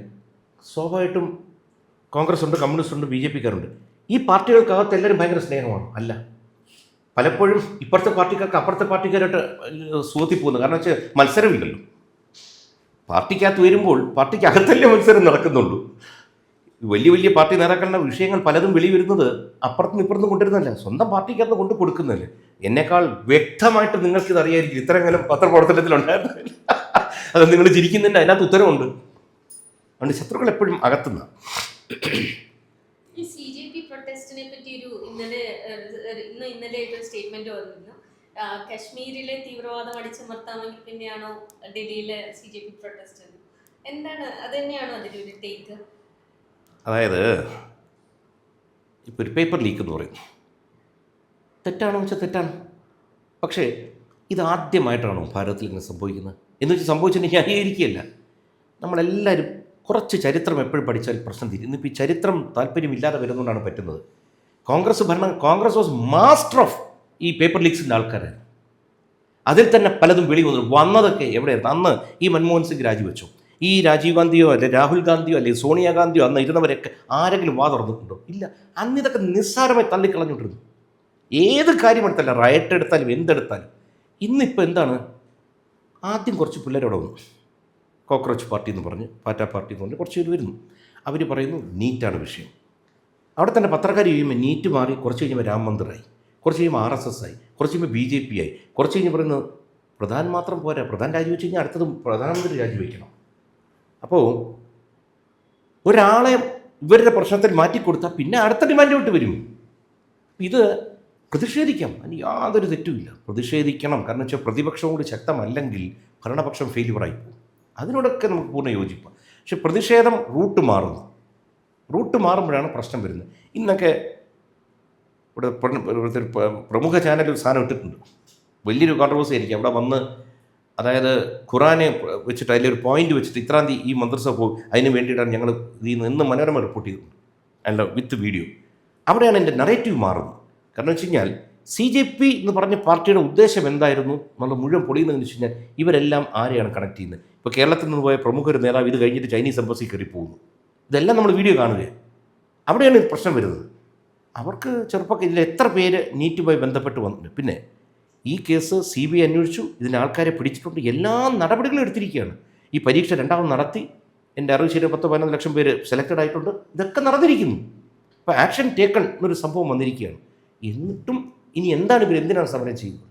Speaker 1: സ്വാഭാവികമായിട്ടും കോൺഗ്രസ് ഉണ്ട്, കമ്മ്യൂണിസ്റ്റ് ഉണ്ട്, BJP-ക്കാരുണ്ട്. ഈ പാർട്ടികൾക്കകത്ത് എല്ലാവരും ഭയങ്കര സ്നേഹമാണ്. അല്ല, പലപ്പോഴും ഇപ്പുറത്തെ പാർട്ടിക്കാർക്ക് അപ്പുറത്തെ പാർട്ടിക്കാരായിട്ട് സുഖത്തിൽ പോകുന്നു. കാരണം വെച്ചാൽ മത്സരമില്ലല്ലോ. പാർട്ടിക്കകത്ത് വരുമ്പോൾ പാർട്ടിക്കകത്തല്ലേ മത്സരം നടക്കുന്നുള്ളൂ. വലിയ വലിയ പാർട്ടി നേതാക്കളുടെ വിഷയങ്ങൾ പലതും വെളിവരുന്നത് അപ്പുറത്തും ഇപ്പുറത്തും കൊണ്ടുവരുന്നതല്ല, സ്വന്തം പാർട്ടിക്കകത്ത് കൊണ്ട് കൊടുക്കുന്നതല്ലേ. എന്നേക്കാൾ വ്യക്തമായിട്ട് നിങ്ങൾക്കിത് അറിയായിരിക്കും. ഇത്രയും കാലം പത്രപ്രവർത്തനത്തിലുണ്ടായിരുന്നില്ല. അത് നിങ്ങൾ ചിരിക്കുന്നതിൻ്റെ അതിനകത്ത് ഉത്തരവുണ്ട്. അതുകൊണ്ട് ശത്രുക്കൾ എപ്പോഴും അകത്തുന്ന.
Speaker 3: ഈ CJP പ്രൊട്ടസ്റ്റിനെ പറ്റി ഇന്നലെ ഒരു സ്റ്റേറ്റ്മെന്റ് വന്നിരുന്നു. കശ്മീരിലെ തീവ്രവാദം അടിച്ചമർത്താമെങ്കിൽ പിന്നെയാണോ ഡൽഹിയിലെ CJP പ്രൊട്ടസ്റ്റ്? എന്താണ്, അത് തന്നെയാണോ അതിൻ്റെ ഒരു ടേക്ക്?
Speaker 1: അതായത് ഇപ്പോൾ ഒരു പേപ്പർ ലീക്ക് എന്ന് പറയും, തെറ്റാണെന്ന് വെച്ചാൽ തെറ്റാണ്. പക്ഷേ ഇതാദ്യമായിട്ടാണോ ഭാരതത്തിൽ ഇങ്ങനെ സംഭവിക്കുന്നത് എന്ന് വെച്ചാൽ സംഭവിച്ചിട്ടുണ്ടെങ്കിൽ അംഗീകരിക്കുകയല്ല. നമ്മളെല്ലാവരും കുറച്ച് ചരിത്രം എപ്പോഴും പഠിച്ചാൽ പ്രശ്നം തീരും. ഇന്നിപ്പോൾ ഈ ചരിത്രം താല്പര്യമില്ലാതെ വരുന്നതുകൊണ്ടാണ് പറ്റുന്നത്. കോൺഗ്രസ് വാസ് മാസ്റ്റർ ഓഫ് ഈ പേപ്പർ ലീക്സിൻ്റെ ആൾക്കാരായിരുന്നു. അതിൽ തന്നെ പലതും വന്നതൊക്കെ എവിടെയായിരുന്നു? അന്ന് ഈ മൻമോഹൻ സിംഗ് രാജിവെച്ചു, ഈ രാജീവ് ഗാന്ധിയോ അല്ലെ രാഹുൽ ഗാന്ധിയോ അല്ലെ സോണിയാഗാന്ധിയോ അന്ന് ഇരുന്നവരൊക്കെ ആരെങ്കിലും തുറന്നിട്ടുണ്ടോ? ഇല്ല. അന്ന് ഇതൊക്കെ നിസ്സാരമായി തള്ളിക്കളഞ്ഞുകൊണ്ടിരുന്നു. ഏത് കാര്യം എടുത്താലും, റയറ്റ് എടുത്താലും എന്തെടുത്താലും. ഇന്നിപ്പോൾ എന്താണ്? ആദ്യം കുറച്ച് പിള്ളേരോടെ വന്നു, കോക്രോച്ച് പാർട്ടി എന്ന് പറഞ്ഞ്, പാറ്റ പാർട്ടി എന്ന് പറഞ്ഞ് കുറച്ച് പേര് വരുന്നു. അവർ പറയുന്നു നീറ്റാണ് വിഷയം. അവിടെ തന്നെ പത്രക്കാർ ചെയ്യുമ്പോൾ നീറ്റ് മാറി കുറച്ച് കഴിയുമ്പോൾ രാം മന്ദിറായി, കുറച്ച് കഴിയുമ്പോൾ RSS ആയി, കുറച്ച് കഴിയുമ്പോൾ BJP ആയി, കുറച്ച് കഴിഞ്ഞ് പറയുന്നത് പ്രധാൻ മാത്രം പോരാ, പ്രധാൻ രാജിവെച്ച് കഴിഞ്ഞാൽ അടുത്തതും പ്രധാനമന്ത്രി രാജിവെക്കണം. അപ്പോൾ ഒരാളെ ഇവരുടെ പ്രശ്നത്തിൽ മാറ്റിക്കൊടുത്താൽ പിന്നെ അടുത്ത ഡിമാൻഡോട്ട് വരും. ഇത് പ്രതിഷേധിക്കാം, അതിന് യാതൊരു തെറ്റുമില്ല, പ്രതിഷേധിക്കണം. കാരണം വെച്ചാൽ പ്രതിപക്ഷം കൂടി ശക്തമല്ലെങ്കിൽ ഭരണപക്ഷം ഫെയിലിയറായി പോകും. അതിനോടൊക്കെ നമുക്ക് പൂർണ്ണ യോജിപ്പാണ്. പക്ഷെ പ്രതിഷേധം റൂട്ട് മാറുമ്പോഴാണ് പ്രശ്നം വരുന്നത്. ഇന്നൊക്കെ ഇവിടെ പ്രമുഖ ചാനൽ ഒരു സാധനം ഇട്ടിട്ടുണ്ട്, വലിയൊരു കോൺട്രവേഴ്സി ആയിരിക്കും. അവിടെ വന്ന്, അതായത് ഖുറാനെ വെച്ചിട്ട് അതിലൊരു പോയിന്റ് വെച്ചിട്ട് ഇത്രാം തീയതി ഈ മന്ത്രിസഭ പോകും, അതിന് വേണ്ടിയിട്ടാണ് ഞങ്ങൾ ഇന്ന് മനോരമ റിപ്പോർട്ട് ചെയ്തിട്ടുണ്ട്, അല്ല വിത്ത് വീഡിയോ. അവിടെയാണ് എൻ്റെ നറേറ്റീവ് മാറുന്നത്. കാരണം വെച്ച് കഴിഞ്ഞാൽ CJP എന്ന് പറഞ്ഞ പാർട്ടിയുടെ ഉദ്ദേശം എന്തായിരുന്നു എന്നുള്ള മുഴുവൻ പൊളിയുന്നതെന്ന് വെച്ച് കഴിഞ്ഞാൽ ഇവരെല്ലാം ആരെയാണ് കണക്ട് ചെയ്യുന്നത്? ഇപ്പോൾ കേരളത്തിൽ നിന്ന് പോയ പ്രമുഖ ഒരു നേതാവ് ഇത് കഴിഞ്ഞിട്ട് ചൈനീസ് എംബസി കയറി പോകുന്നു. ഇതെല്ലാം നമ്മൾ വീഡിയോ കാണുകയാണ്. അവിടെയാണ് പ്രശ്നം വരുന്നത്. അവർക്ക് ചെറുപ്പത്തിൽ ഇതിൽ എത്ര പേര് നീറ്റുമായി ബന്ധപ്പെട്ട് വന്നിട്ടുണ്ട്. പിന്നെ ഈ കേസ് CBI അന്വേഷിച്ചു, ഇതിൻ്റെ ആൾക്കാരെ പിടിച്ചിട്ടുണ്ട്, എല്ലാ നടപടികളും എടുത്തിരിക്കുകയാണ്. ഈ പരീക്ഷ രണ്ടാമത് നടത്തി, എൻ്റെ അറിവ് ശരി 10-11 ലക്ഷം പേര് സെലക്റ്റഡ് ആയിട്ടുണ്ട്. ഇതൊക്കെ നടന്നിരിക്കുന്നു. അപ്പോൾ ആക്ഷൻ ടേക്കൺ എന്നൊരു സംഭവം വന്നിരിക്കുകയാണ്. എന്നിട്ടും ഇനി എന്താണ് ഇവർ എന്തിനാണ് സമരം ചെയ്യുന്നത്?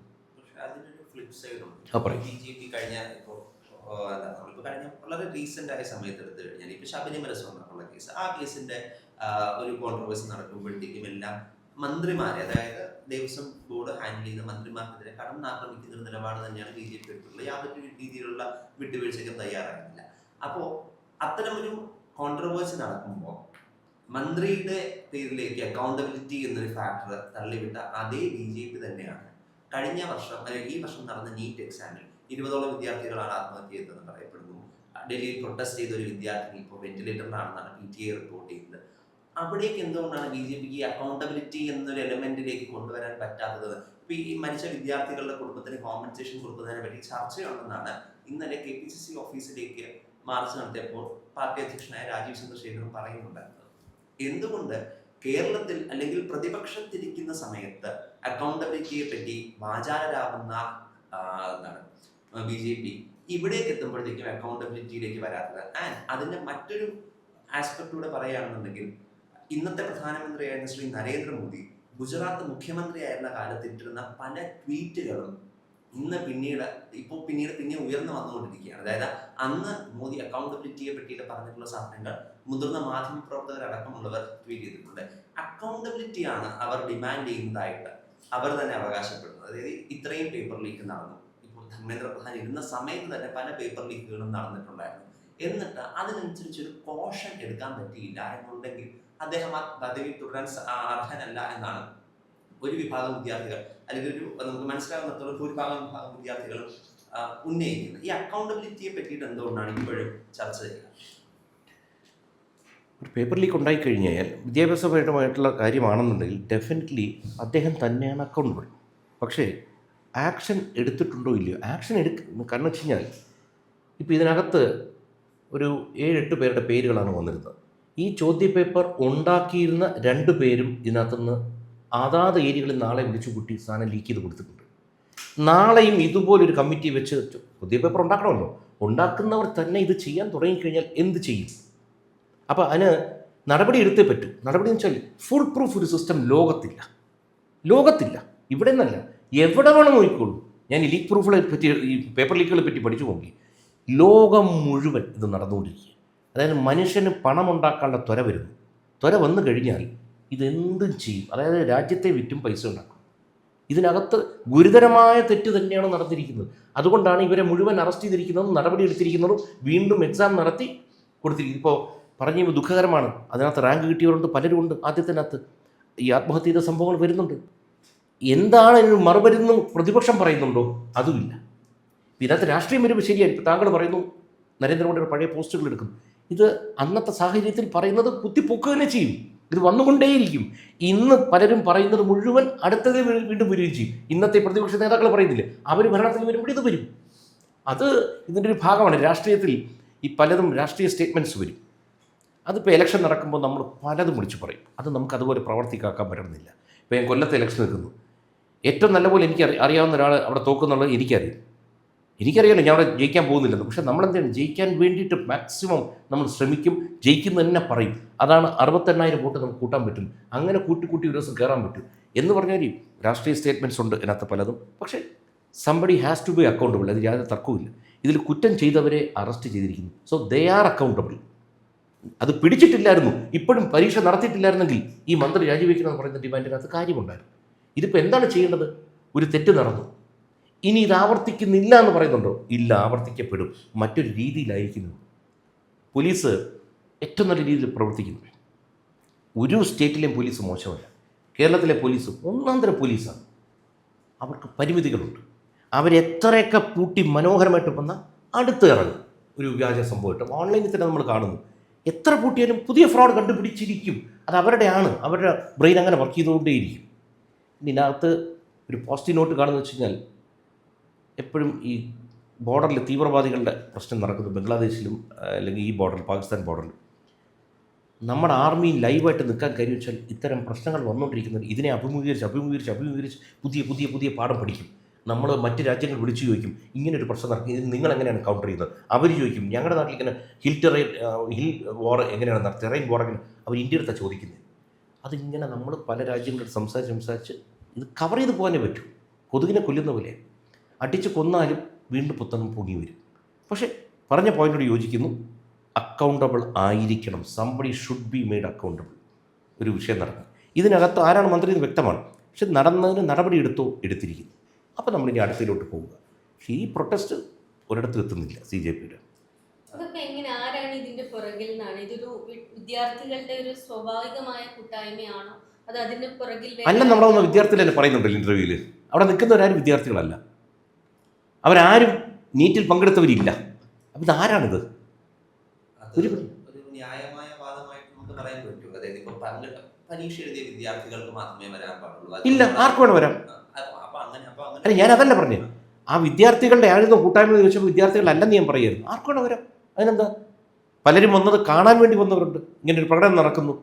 Speaker 4: അതിനൊരു ഫ്ലിപ്പ് സൈഡ് ഉണ്ട്.
Speaker 1: പറയും.
Speaker 4: BJP കഴിഞ്ഞ ഇപ്പോൾ കഴിഞ്ഞ വളരെ റീസെന്റ് ആയ സമയത്ത് എടുത്തു കഴിഞ്ഞാൽ ഇപ്പൊ ശബരിമല സ്വർണ്ണമുള്ള കേസ്, ആ കേസിന്റെ ഒരു കോൺട്രവേഴ്സി നടക്കുമ്പോഴത്തേക്കും എല്ലാം മന്ത്രിമാരെ, അതായത് ദേവസ്വം ബോർഡ് ഹാൻഡിൽ ചെയ്യുന്ന മന്ത്രിമാർക്കെതിരെ കടന്നാക്രമിക്കുന്ന ഒരു നിലപാട് തന്നെയാണ് BJP എടുത്തിട്ടുള്ളത്. യാതൊരു രീതിയിലുള്ള വിട്ടുവീഴ്ചയ്ക്കും തയ്യാറായിട്ടില്ല. അപ്പോൾ അത്തരമൊരു കോൺട്രവേഴ്സി നടക്കുമ്പോൾ മന്ത്രിയുടെ പേരിലേക്ക് അക്കൗണ്ടബിലിറ്റി എന്നൊരു ഫാക്ടർ തള്ളിവിട്ട അതേ BJP തന്നെയാണ് കഴിഞ്ഞ വർഷം അല്ലെങ്കിൽ ഈ വർഷം നടന്ന നീറ്റ് എക്സാമിൽ 20ഓളം വിദ്യാർത്ഥികളാണ് ആത്മഹത്യ ചെയ്തതെന്ന് പറയപ്പെടുന്നു. ഡൽഹിയിൽ പ്രൊട്ടസ്റ്റ് ചെയ്ത ഒരു വിദ്യാർത്ഥി ഇപ്പോൾ വെന്റിലേറ്ററിലാണെന്നാണ് PTA റിപ്പോർട്ട് ചെയ്യുന്നത്. അവിടേക്ക് എന്തുകൊണ്ടാണ് BJPക്ക് ഈ അക്കൗണ്ടബിലിറ്റി എന്നൊരു എലമെന്റിലേക്ക് കൊണ്ടുവരാൻ പറ്റാത്തത്? ഇപ്പൊ ഈ മരിച്ച വിദ്യാർത്ഥികളുടെ കുടുംബത്തിന് കോമ്പൻസേഷൻ കൊടുക്കുന്നതിനെ പറ്റി ചർച്ചയുണ്ടെന്നാണ് ഇന്നലെ KPCC ഓഫീസിലേക്ക് മാർച്ച് നടത്തിയപ്പോൾ പാർട്ടി അധ്യക്ഷനായ രാജീവ് ചന്ദ്രശേഖരൻ പറയുന്നുണ്ടായിരുന്നത്. എന്തുകൊണ്ട് കേരളത്തിൽ അല്ലെങ്കിൽ പ്രതിപക്ഷത്തിരിക്കുന്ന സമയത്ത് അക്കൗണ്ടബിലിറ്റിയെ പറ്റി വാചാലരാകുന്ന BJP ഇവിടേക്ക് എത്തുമ്പോഴത്തേക്കും അക്കൗണ്ടബിലിറ്റിയിലേക്ക് വരാത്തത്? ആൻഡ് അതിന്റെ മറ്റൊരു ആസ്പെക്റ്റൂടെ പറയുകയാണെന്നുണ്ടെങ്കിൽ ഇന്നത്തെ പ്രധാനമന്ത്രിയായിരുന്ന ശ്രീ നരേന്ദ്രമോദി ഗുജറാത്ത് മുഖ്യമന്ത്രിയായിരുന്ന കാലത്ത് ഇട്ടിരുന്ന പല ട്വീറ്റുകളും ഇന്ന് പിന്നെ ഉയർന്നു വന്നുകൊണ്ടിരിക്കുകയാണ്. അതായത് അന്ന് മോദി അക്കൗണ്ടബിലിറ്റിയെ പറ്റിയിട്ട് പറഞ്ഞിട്ടുള്ള സാധനങ്ങൾ മുതിർന്ന മാധ്യമ പ്രവർത്തകർ അടക്കമുള്ളവർ ട്വീറ്റ് ചെയ്തിട്ടുണ്ട്. അക്കൗണ്ടബിലിറ്റിയാണ് അവർ ഡിമാൻഡ് ചെയ്യുന്നതായിട്ട് അവർ തന്നെ അവകാശപ്പെടുന്നത്. അതായത് ഇത്രയും പേപ്പർ ലീക്ക് നടന്നു, ഇപ്പോൾ ധർമ്മേന്ദ്ര പ്രധാൻ ഇരുന്ന സമയത്ത് തന്നെ പല പേപ്പർ ലീക്കുകളും നടന്നിട്ടുണ്ടായിരുന്നു. എന്നിട്ട് അതിനനുസരിച്ചൊരു കോഷൻ എടുക്കാൻ പറ്റിയില്ല എന്നുണ്ടെങ്കിൽ അദ്ദേഹം ആ പദവി തുടരാൻ അർഹനല്ല എന്നാണ് ഒരു വിഭാഗം വിദ്യാർത്ഥികൾ, അല്ലെങ്കിൽ നമുക്ക് മനസ്സിലാകുന്നിടത്തോളം ഭൂരിഭാഗം വിദ്യാർത്ഥികളും ഉന്നയിക്കുന്നത്. ഈ അക്കൗണ്ടബിലിറ്റിയെ പറ്റിയിട്ട് എന്തുകൊണ്ടാണ് ഇപ്പോഴും ചർച്ച ചെയ്യുക?
Speaker 1: ഒരു പേപ്പർ ലീക്ക് ഉണ്ടായിക്കഴിഞ്ഞാൽ വിദ്യാഭ്യാസപരമായിട്ടുള്ള കാര്യമാണെന്നുണ്ടെങ്കിൽ ഡെഫിനറ്റ്ലി അദ്ദേഹം തന്നെയാണ് അക്കൗണ്ടബിൾ. പക്ഷേ ആക്ഷൻ എടുത്തിട്ടുണ്ടോ ഇല്ലയോ? ആക്ഷൻ കാരണം വെച്ച് കഴിഞ്ഞാൽ ഇപ്പോൾ ഇതിനകത്ത് ഒരു 7-8 പേരുടെ പേരുകളാണ് വന്നിരുന്നത്. ഈ ചോദ്യപേപ്പർ ഉണ്ടാക്കിയിരുന്ന 2 പേരും ഇതിനകത്തുനിന്ന് അതാത് ഏരിയകളിൽ നാളെ വിളിച്ചു കൂട്ടി സാധനം ലീക്ക് ചെയ്ത് കൊടുത്തിട്ടുണ്ട്. നാളെയും ഇതുപോലൊരു കമ്മിറ്റി വെച്ച് ചോദ്യപേപ്പർ ഉണ്ടാക്കണമല്ലോ, ഉണ്ടാക്കുന്നവർ തന്നെ ഇത് ചെയ്യാൻ തുടങ്ങിക്കഴിഞ്ഞാൽ എന്ത് ചെയ്യും? അപ്പോൾ അതിന് നടപടി എടുത്തേ പറ്റൂ. നടപടി എന്ന് വെച്ചാൽ ഫുൾ പ്രൂഫ് ഒരു സിസ്റ്റം ലോകത്തില്ല. ഇവിടെ നിന്നല്ല, എവിടെ വേണം നോക്കിക്കോളൂ. ഞാൻ ഈ ലീക്ക് പ്രൂഫുകളെ പറ്റി, ഈ പേപ്പർ ലീക്കുകളെ പറ്റി പഠിച്ചു നോക്കി. ലോകം മുഴുവൻ ഇത് നടന്നുകൊണ്ടിരിക്കുക. അതായത് മനുഷ്യന് പണമുണ്ടാക്കാനുള്ള ത്വര വന്നു കഴിഞ്ഞാൽ ഇതെന്തും ചെയ്യും. അതായത് രാജ്യത്തെ വിറ്റും പൈസ ഉണ്ടാക്കും. ഇതിനകത്ത് ഗുരുതരമായ തെറ്റ് തന്നെയാണ് നടന്നിരിക്കുന്നത്. അതുകൊണ്ടാണ് ഇവരെ മുഴുവൻ അറസ്റ്റ് ചെയ്തിരിക്കുന്നതും നടപടി എടുത്തിരിക്കുന്നതും വീണ്ടും എക്സാം നടത്തി കൊടുത്തിരിക്കുന്നത്. ഇപ്പോൾ പറഞ്ഞു ദുഃഖകരമാണ്, അതിനകത്ത് റാങ്ക് കിട്ടിയവരുണ്ട്, പലരുമുണ്ട്. ആദ്യത്തിനകത്ത് ഈ ആത്മഹത്യ ചെയ്ത സംഭവങ്ങൾ വരുന്നുണ്ട്. എന്താണ് ഇതിന് മറുപടിയെന്ന് പ്രതിപക്ഷം പറയുന്നുണ്ടോ? അതുമില്ല. ഇതിനകത്ത് രാഷ്ട്രീയം വരുമ്പോൾ ശരിയായി. ഇപ്പോൾ താങ്കൾ പറയുന്നു നരേന്ദ്രമോദിയുടെ പഴയ പോസ്റ്റുകൾ എടുക്കുന്നു. ഇത് അന്നത്തെ സാഹചര്യത്തിൽ പറയുന്നത് കുത്തിപ്പൊക്കുക തന്നെ ചെയ്യും. ഇത് വന്നുകൊണ്ടേയിരിക്കും. ഇന്ന് പലരും പറയുന്നത് മുഴുവൻ അടുത്തതേ വീണ്ടും വരികയും ചെയ്യും. ഇന്നത്തെ പ്രതിപക്ഷ നേതാക്കൾ പറയുന്നില്ലേ, അവർ ഭരണത്തിൽ വരുമ്പോൾ ഇത് വരും. അത് ഇതിൻ്റെ ഒരു ഭാഗമാണ്. രാഷ്ട്രീയത്തിൽ ഈ പലതും രാഷ്ട്രീയ സ്റ്റേറ്റ്മെൻറ്റ്സ് വരും. അതിപ്പോൾ ഇലക്ഷൻ നടക്കുമ്പോൾ നമ്മൾ പലതും വിളിച്ചു പറയും. അത് നമുക്ക് അതുപോലെ പ്രവർത്തിക്കാക്കാൻ പറ്റുന്നില്ല. ഇപ്പോൾ ഞാൻ കൊല്ലത്തെ ഇലക്ഷൻ നിൽക്കുന്നു, ഏറ്റവും നല്ലപോലെ എനിക്ക് അറിയാവുന്ന ഒരാൾ അവിടെ തോക്കുന്നുള്ളത് എനിക്കറിയാമല്ലോ, ഞാൻ അവിടെ ജയിക്കാൻ പോകുന്നില്ലെന്ന്. പക്ഷേ നമ്മളെന്താണ് ജയിക്കാൻ വേണ്ടിയിട്ട് മാക്സിമം നമ്മൾ ശ്രമിക്കും, ജയിക്കുന്ന തന്നെ പറയും. അതാണ് 68,000 വോട്ട് നമുക്ക് കൂട്ടാൻ പറ്റും. അങ്ങനെ കൂട്ടി ഒരു ദിവസം കയറാൻ പറ്റും എന്ന് പറഞ്ഞാൽ രാഷ്ട്രീയ സ്റ്റേറ്റ്മെൻറ്റ്സ് ഉണ്ട് ഇതിനകത്ത് പലതും. പക്ഷേ somebody has to be accountable. അത് യാതൊരു തർക്കവുമില്ല. ഇതിൽ കുറ്റം ചെയ്തവരെ അറസ്റ്റ് ചെയ്തിരിക്കുന്നു. So they are accountable. അത് പിടിച്ചിട്ടില്ലായിരുന്നു, ഇപ്പോഴും പരീക്ഷ നടത്തിയിട്ടില്ലായിരുന്നെങ്കിൽ ഈ മന്ത്രി രാജിവെക്കണമെന്ന് പറയുന്ന ഡിമാൻഡിനകത്ത് കാര്യമുണ്ടായിരുന്നു. ഇതിപ്പോൾ എന്താണ് ചെയ്യേണ്ടത്? ഒരു തെറ്റ് നടന്നു, ഇനി ഇത് ആവർത്തിക്കുന്നില്ല എന്ന് പറയുന്നുണ്ടോ? ഇല്ല, ആവർത്തിക്കപ്പെടും. മറ്റൊരു രീതിയിലായിരിക്കുന്നു. പോലീസ് ഏറ്റവും നല്ല രീതിയിൽ പ്രവർത്തിക്കുന്നു. ഒരു സ്റ്റേറ്റിലെയും പോലീസ് മോശമല്ല. കേരളത്തിലെ പോലീസ് ഒന്നാന്തര പോലീസാണ്. അവർക്ക് പരിമിതികളുണ്ട്. അവരെത്രയൊക്കെ പൂട്ടി മനോഹരമായിട്ട് വന്നാൽ അടുത്ത് ഇറങ്ങും. ഒരു വ്യാജ സംഭവമായിട്ട് ഓൺലൈനിൽ തന്നെ നമ്മൾ കാണുന്നു. എത്ര പൂട്ടിയാലും പുതിയ ഫ്രോഡ് കണ്ടുപിടിച്ചിരിക്കും. അത് അവരുടെ ബ്രെയിൻ അങ്ങനെ വർക്ക് ചെയ്തുകൊണ്ടേയിരിക്കും. ഇതിനകത്ത് ഒരു പോസിറ്റീവ് നോട്ട് കാണുന്നത് വെച്ച് കഴിഞ്ഞാൽ എപ്പോഴും ഈ ബോർഡറിൽ തീവ്രവാദികളുടെ പ്രശ്നം നടക്കുന്നത് ബംഗ്ലാദേശിലും അല്ലെങ്കിൽ ഈ ബോർഡറിൽ, പാകിസ്ഥാൻ ബോർഡറിൽ നമ്മുടെ ആർമി ലൈവായിട്ട് നിൽക്കാൻ കാര്യം വെച്ചാൽ ഇത്തരം പ്രശ്നങ്ങൾ വന്നുകൊണ്ടിരിക്കുന്നത് ഇതിനെ അഭിമുഖീകരിച്ച് പുതിയ പാഠം പഠിക്കും. നമ്മൾ മറ്റ് രാജ്യങ്ങൾ വിളിച്ചു ചോദിക്കും, ഇങ്ങനൊരു പ്രശ്നം നടക്കും, ഇത് നിങ്ങളെങ്ങനെയാണ് കൗണ്ടർ ചെയ്യുന്നത്? അവർ ചോദിക്കും, ഞങ്ങളുടെ നാട്ടിൽ ഇങ്ങനെ ഹിൽ വാർ എങ്ങനെയാണ് ടെറൈൻ വാർ എങ്ങനെ, അവർ ഇന്ത്യ അടുത്താണ് ചോദിക്കുന്നത്. അതിങ്ങനെ നമ്മൾ പല രാജ്യങ്ങളിൽ സംസാരിച്ച് ഇത് കവർ ചെയ്ത് പോകാനേ പറ്റൂ. കൊതുകിനെ കൊല്ലുന്ന പോലെ അടിച്ച് കൊന്നാലും വീണ്ടും പുത്തനും പൊങ്ങി വരും. പക്ഷേ പറഞ്ഞ പോയിന്റോട് യോജിക്കുന്നു. അക്കൗണ്ടബിൾ ആയിരിക്കണം. Somebody should be made accountable. ഒരു വിഷയം നടന്നു, ഇതിനകത്ത് ആരാണ് മന്ത്രി എന്ന് വ്യക്തമാണ്. പക്ഷെ നടന്നതിന് നടപടി എടുത്തിരിക്കുന്നു. അപ്പോൾ നമ്മളിനി അടുത്തതിലോട്ട് പോവുക. പക്ഷേ ഈ പ്രൊട്ടസ്റ്റ് ഒരിടത്തും എത്തുന്നില്ല CJPയുടെ.
Speaker 3: അതൊക്കെ എങ്ങനെ, ആരാണ് ഇതിന്റെ പുറകിൽ നിന്നാണ്? ഇതൊരു വിദ്യാർത്ഥികളുടെ ഒരു സ്വാഭാവികമായ കൂട്ടായ്മയാണോ, അത് അതിന്റെ പുറകിൽ
Speaker 1: അല്ല, നമ്മളെ ഒന്ന് വിദ്യാർത്ഥികൾ തന്നെ പറയുന്നുണ്ടല്ലോ ഇൻ്റർവ്യൂവിൽ. അവിടെ നിൽക്കുന്നവരാരും വിദ്യാർത്ഥികളല്ല, അവരാരും നീറ്റിൽ പങ്കെടുത്തവരില്ല. അപ്പം ഇതാരാണിത്?
Speaker 4: ഒരു ന്യായമായ വാദമായിട്ട് നമുക്ക് പറയാൻ പറ്റും. അതായത് ഇപ്പൊ പരീക്ഷ എഴുതിയ വിദ്യാർത്ഥികൾക്ക് മാത്രമേ വരാൻ പാടുള്ളൂ.
Speaker 1: ഇല്ല, ആർക്ക് വേണം വരാം.
Speaker 4: അപ്പൊ അങ്ങനെ
Speaker 1: അല്ല, ഞാൻ അതല്ല പറഞ്ഞു. ആ വിദ്യാർത്ഥികളുടെ ആയിരുന്നു കൂട്ടായ്മ എന്ന് ചോദിച്ചപ്പോൾ വിദ്യാർത്ഥികളല്ലെന്ന് ഞാൻ പറയായിരുന്നു. ആർക്ക് വേണം വരാം. അതിനെന്താ? പലരും വന്നത് കാണാൻ വേണ്ടി വന്നവരുണ്ട്. ഇങ്ങനെ ഒരു പ്രകടനം നടക്കുന്നു,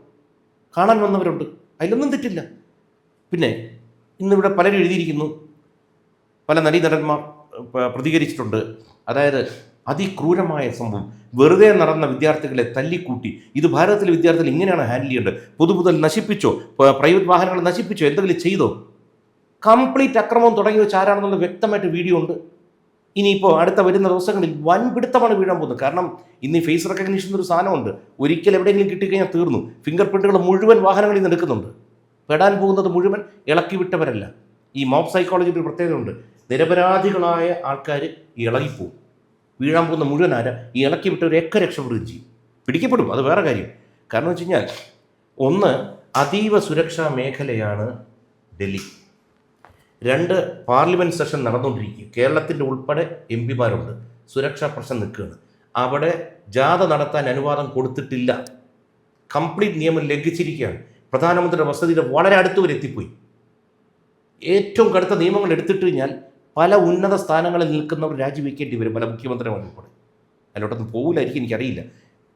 Speaker 1: കാണാൻ വന്നവരുണ്ട്. അതിലൊന്നും തെറ്റില്ല. പിന്നെ ഇന്നിവിടെ പലരും എഴുതിയിരിക്കുന്നു, പല നടീനടന്മാർ പ്രതികരിച്ചിട്ടുണ്ട്. അതായത് അതിക്രൂരമായ സംഭവം, വെറുതെ നടന്ന വിദ്യാർത്ഥികളെ തല്ലിക്കൂട്ടി. ഇത് ഭാരതത്തിലെ വിദ്യാർത്ഥികൾ ഇങ്ങനെയാണ് ഹാൻഡിൽ ചെയ്യേണ്ടത്. പൊതുമുതൽ നശിപ്പിച്ചോ, പ്രൈവറ്റ് വാഹനങ്ങൾ നശിപ്പിച്ചോ, എന്തെങ്കിലും ചെയ്തോ? കംപ്ലീറ്റ് അക്രമം തുടങ്ങി വെച്ച് ആരാണെന്നുള്ള വ്യക്തമായിട്ട് വീഡിയോ ഉണ്ട്. ഇനിയിപ്പോൾ അടുത്ത വരുന്ന ദിവസങ്ങളിൽ വൻപിടുത്തമാണ് വീഴാൻ പോകുന്നത്. കാരണം ഇന്ന് ഈ ഫേസ് റെക്കഗ്നീഷൻ എന്നൊരു സാധനമുണ്ട്. ഒരിക്കൽ എവിടെയെങ്കിലും കിട്ടിക്കഴിഞ്ഞാൽ തീർന്നു. ഫിംഗർ പ്രിൻറ്റുകൾ മുഴുവൻ വാഹനങ്ങളിൽ നിന്ന് എടുക്കുന്നുണ്ട്. പെടാൻ പോകുന്നത് മുഴുവൻ ഇളക്കി വിട്ടവരല്ല. ഈ മോബ് സൈക്കോളജിയുടെ ഒരു പ്രത്യേകതയുണ്ട്. നിരപരാധികളായ ആൾക്കാർ ഇളകിപ്പോവും. വീഴാൻ പോകുന്ന മുഴുവൻ ഈ ഇളക്കി വിട്ടവരൊക്കെ രക്ഷപ്പെടുകയും ചെയ്യും. പിടിക്കപ്പെടും, അത് വേറെ കാര്യം. കാരണം വെച്ച് കഴിഞ്ഞാൽ, ഒന്ന്, അതീവ സുരക്ഷാ മേഖലയാണ് ഡൽഹി. 2, പാർലമെൻറ്റ് സെഷൻ നടന്നുകൊണ്ടിരിക്കുക. കേരളത്തിൻ്റെ ഉൾപ്പെടെ MP മാരുണ്ട്. സുരക്ഷാ പ്രശ്നം നിൽക്കുകയാണ്. അവിടെ ജാഥ നടത്താൻ അനുവാദം കൊടുത്തിട്ടില്ല. കംപ്ലീറ്റ് നിയമം ലംഘിച്ചിരിക്കുകയാണ്. പ്രധാനമന്ത്രിയുടെ വസതിയുടെ വളരെ അടുത്ത് വരെ എത്തിപ്പോയി. ഏറ്റവും കടുത്ത നിയമങ്ങൾ എടുത്തിട്ട് കഴിഞ്ഞാൽ പല ഉന്നത സ്ഥാനങ്ങളിൽ നിൽക്കുന്നവർ രാജിവെക്കേണ്ടി വരും, പല മുഖ്യമന്ത്രിമാർ ഉൾപ്പെടെ. അതിലോട്ടൊന്നും പോകില്ലായിരിക്കും, എനിക്കറിയില്ല.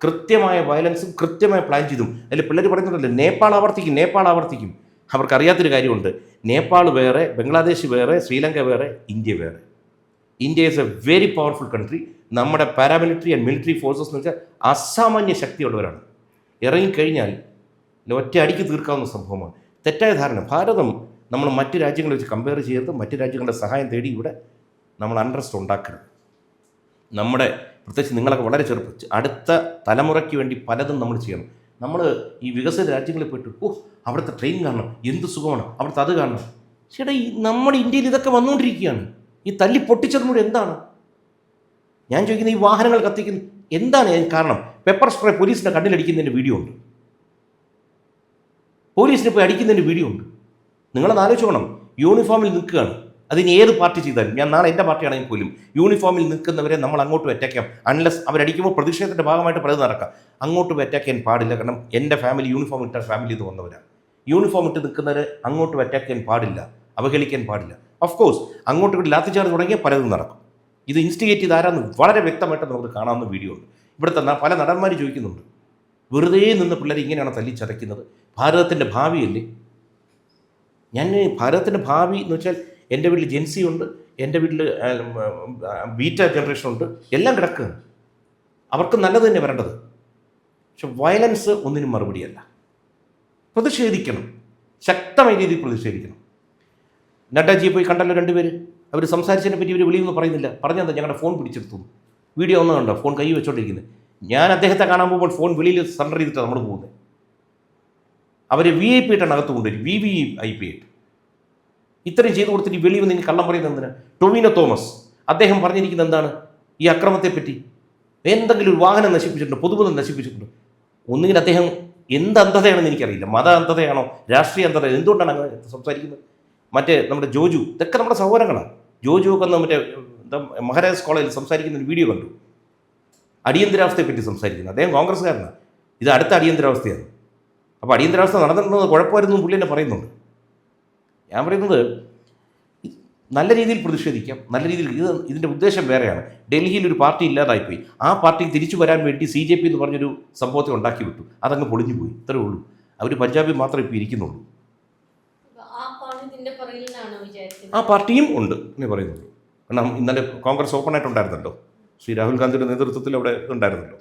Speaker 1: കൃത്യമായ വയലൻസും കൃത്യമായ പ്ലാൻ ചെയ്തും. അതിൽ പിള്ളേർ പറയുന്നുണ്ടല്ലോ, നേപ്പാൾ ആവർത്തിക്കും. അവർക്കറിയാത്തൊരു കാര്യമുണ്ട്. നേപ്പാൾ വേറെ, ബംഗ്ലാദേശ് വേറെ, ശ്രീലങ്ക വേറെ, ഇന്ത്യ വേറെ. India is A very powerful country. നമ്മുടെ പാരാമിലിറ്ററി ആൻഡ് മിലിറ്ററി ഫോഴ്സസ് എന്ന് വെച്ചാൽ അസാമാന്യ ശക്തിയുള്ളവരാണ്. ഇറങ്ങിക്കഴിഞ്ഞാൽ ഒറ്റ അടിക്ക് തീർക്കാവുന്ന സംഭവമാണ്. തെറ്റായ ധാരണ. ഭാരതം നമ്മൾ മറ്റ് രാജ്യങ്ങളെ വെച്ച് കമ്പയർ ചെയ്യരുത്. മറ്റ് രാജ്യങ്ങളുടെ സഹായം തേടി ഇവിടെ നമ്മൾ അൺട്രസ്റ്റ് ഉണ്ടാക്കരുത്. നമ്മുടെ പ്രത്യേകിച്ച് നിങ്ങളൊക്കെ വളരെ ചെറുപ്പം, അടുത്ത തലമുറയ്ക്ക് വേണ്ടി പലതും നമ്മൾ ചെയ്യണം. നമ്മൾ ഈ വികസിത രാജ്യങ്ങളിൽ പോയിട്ട് അവിടുത്തെ ട്രെയിൻ കാണണം, എന്ത് സുഖമാണ്, അവിടുത്തെ അത് കാണണം. ചേട്ടാ, ഈ നമ്മുടെ ഇന്ത്യയിൽ ഇതൊക്കെ വന്നുകൊണ്ടിരിക്കുകയാണ്. ഈ തല്ലി പൊട്ടിച്ചത് മുഴുവൻ എന്താണ്? ഞാൻ ചോദിക്കുന്നത്, ഈ വാഹനങ്ങൾ കത്തിക്കുന്നു എന്താണ് കാരണം? പെപ്പർ സ്പ്രേ പോലീസിൻ്റെ കണ്ണിലടിക്കുന്നതിൻ്റെ വീഡിയോ ഉണ്ട്. പോലീസിനെ പോയി അടിക്കുന്നതിൻ്റെ വീഡിയോ ഉണ്ട്. നിങ്ങളത് ആലോചിച്ചോണം. യൂണിഫോമിൽ നിൽക്കുകയാണ്. അതിന് ഏത് പാർട്ടി ചെയ്താലും, ഞാൻ നാളെ എൻ്റെ പാർട്ടിയാണെങ്കിൽ പോലും യൂണിഫോമിൽ നിൽക്കുന്നവരെ നമ്മൾ അങ്ങോട്ട് അറ്റാക്കാം. അൺലെസ് അവരടിക്കുമ്പോൾ പ്രതിഷേധത്തിൻ്റെ ഭാഗമായിട്ട് പലത് നടക്കാം. അങ്ങോട്ട് അറ്റാക്ക് ചെയ്യാൻ പാടില്ല. കാരണം എൻ്റെ ഫാമിലി യൂണിഫോം ഇട്ട ഫാമിലിയിൽ നിന്ന് വന്നവരാണ്. യൂണിഫോം ഇട്ട് നിൽക്കുന്നവരെ അങ്ങോട്ട് അറ്റാക്ക് ചെയ്യാൻ പാടില്ല, അവഹേളിക്കാൻ പാടില്ല. ഓഫ് കോഴ്സ് അങ്ങോട്ട് ഇവിടെ ലാത്തിച്ചാർജ് തുടങ്ങിയാൽ പലതും നടക്കും. ഇത് ഇൻസ്റ്റിഗേറ്റ് ചെയ്ത് ആരാന്ന് വളരെ വ്യക്തമായിട്ട് നമുക്ക് കാണാവുന്ന വീഡിയോ ഉണ്ട്. ഇവിടുത്തെ പല നടന്മാർ ചോദിക്കുന്നുണ്ട്, വെറുതെ നിന്ന് പിള്ളേർ ഇങ്ങനെയാണ് തല്ലിച്ചതയ്ക്കുന്നത്. ഭാരതത്തിൻ്റെ ഭാവിയല്ലേ? ഞാൻ ഭാരതത്തിൻ്റെ ഭാവി എന്ന് വെച്ചാൽ, എൻ്റെ വീട്ടിൽ ജെൻസി ഉണ്ട്, എൻ്റെ വീട്ടിൽ ബീറ്റ ജനറേഷൻ ഉണ്ട്, എല്ലാം കിടക്കുകയാണ്. അവർക്ക് നല്ലത് തന്നെ വരേണ്ടത്. പക്ഷെ വയലൻസ് ഒന്നിനും മറുപടിയല്ല. പ്രതിഷേധിക്കണം, ശക്തമായ രീതിയിൽ പ്രതിഷേധിക്കണം. നഡ്ഡാജിയെ പോയി കണ്ടല്ലോ 2 പേര്. അവർ സംസാരിച്ചതിനെ പറ്റി ഇവർ വെളിയൊന്നും പറയുന്നില്ല. പറഞ്ഞെന്താ, ഞങ്ങളുടെ ഫോൺ പിടിച്ചെടുത്തു. വീഡിയോ ഒന്നും കണ്ടോ? ഫോൺ കൈ വെച്ചോണ്ടിരിക്കുന്നത്. ഞാൻ അദ്ദേഹത്തെ കാണാൻ പോകുമ്പോൾ ഫോൺ വെളിയിൽ സറണ്ടർ ചെയ്തിട്ടാണ് നമ്മൾ പോകുന്നത്. അവർ VIP ആയിട്ടാണ് അകത്ത് കൊണ്ടുവരും, VVIP ആയിട്ട്. ഇത്രയും ചെയ്തു കൊടുത്തിട്ട് വെളിയിൽ നിങ്ങൾ കള്ളം പറയുന്നത് എന്തിനാണ്? ടൊവിനോ തോമസ് അദ്ദേഹം പറഞ്ഞിരിക്കുന്നത് എന്താണ് ഈ അക്രമത്തെപ്പറ്റി? എന്തെങ്കിലും ഒരു വാഹനം നശിപ്പിച്ചിട്ടുണ്ടോ, പൊതുമുതൽ നശിപ്പിച്ചിട്ടുണ്ടോ? ഒന്നുകിൽ അദ്ദേഹം എന്ത് അന്ധതയാണെന്ന് എനിക്കറിയില്ല. മത അന്ധതയാണോ, രാഷ്ട്രീയ അന്ധത, എന്തുകൊണ്ടാണ് അങ്ങനെ സംസാരിക്കുന്നത്? മറ്റേ നമ്മുടെ ജോജു, ഇതൊക്കെ നമ്മുടെ സഹോദരങ്ങളാണ്. ജോജു ഒക്കെ മറ്റേ മഹാരാജാസ് കോളേജിൽ സംസാരിക്കുന്ന ഒരു വീഡിയോ കണ്ടു. അടിയന്തരാവസ്ഥയെപ്പറ്റി സംസാരിക്കുന്നത്. അദ്ദേഹം കോൺഗ്രസ്സുകാരനാണ്. ഇത് അടുത്ത അടിയന്തരാവസ്ഥയാണ്. അപ്പോൾ അടിയന്തരാവസ്ഥ നടന്നിട്ടുണ്ടെന്ന് കുഴപ്പമായിരുന്നു പുള്ളി തന്നെ പറയുന്നുണ്ട്. ഞാൻ പറയുന്നത്, നല്ല രീതിയിൽ പ്രതിഷേധിക്കാം, നല്ല രീതിയിൽ. ഇതിൻ്റെ ഉദ്ദേശം വേറെയാണ്. ഡൽഹിയിൽ ഒരു പാർട്ടി ഇല്ലാതായിപ്പോയി. ആ പാർട്ടി തിരിച്ചു വരാൻ വേണ്ടി CJP എന്ന് പറഞ്ഞൊരു സംഭവത്തെ ഉണ്ടാക്കി വിട്ടു. അതങ്ങ് പൊളിഞ്ഞു പോയി, ഇത്രയേ ഉള്ളൂ. അവർ പഞ്ചാബിൽ മാത്രമേ ഇപ്പോൾ ഇരിക്കുന്നുള്ളൂ. ആ പാർട്ടിയും ഉണ്ട് എന്ന് പറയുന്നുള്ളൂ. കാരണം ഇന്നലെ കോൺഗ്രസ് ഓപ്പണായിട്ടുണ്ടായിരുന്നല്ലോ, ശ്രീ രാഹുൽ ഗാന്ധിയുടെ നേതൃത്വത്തിൽ അവിടെ ഉണ്ടായിരുന്നല്ലോ.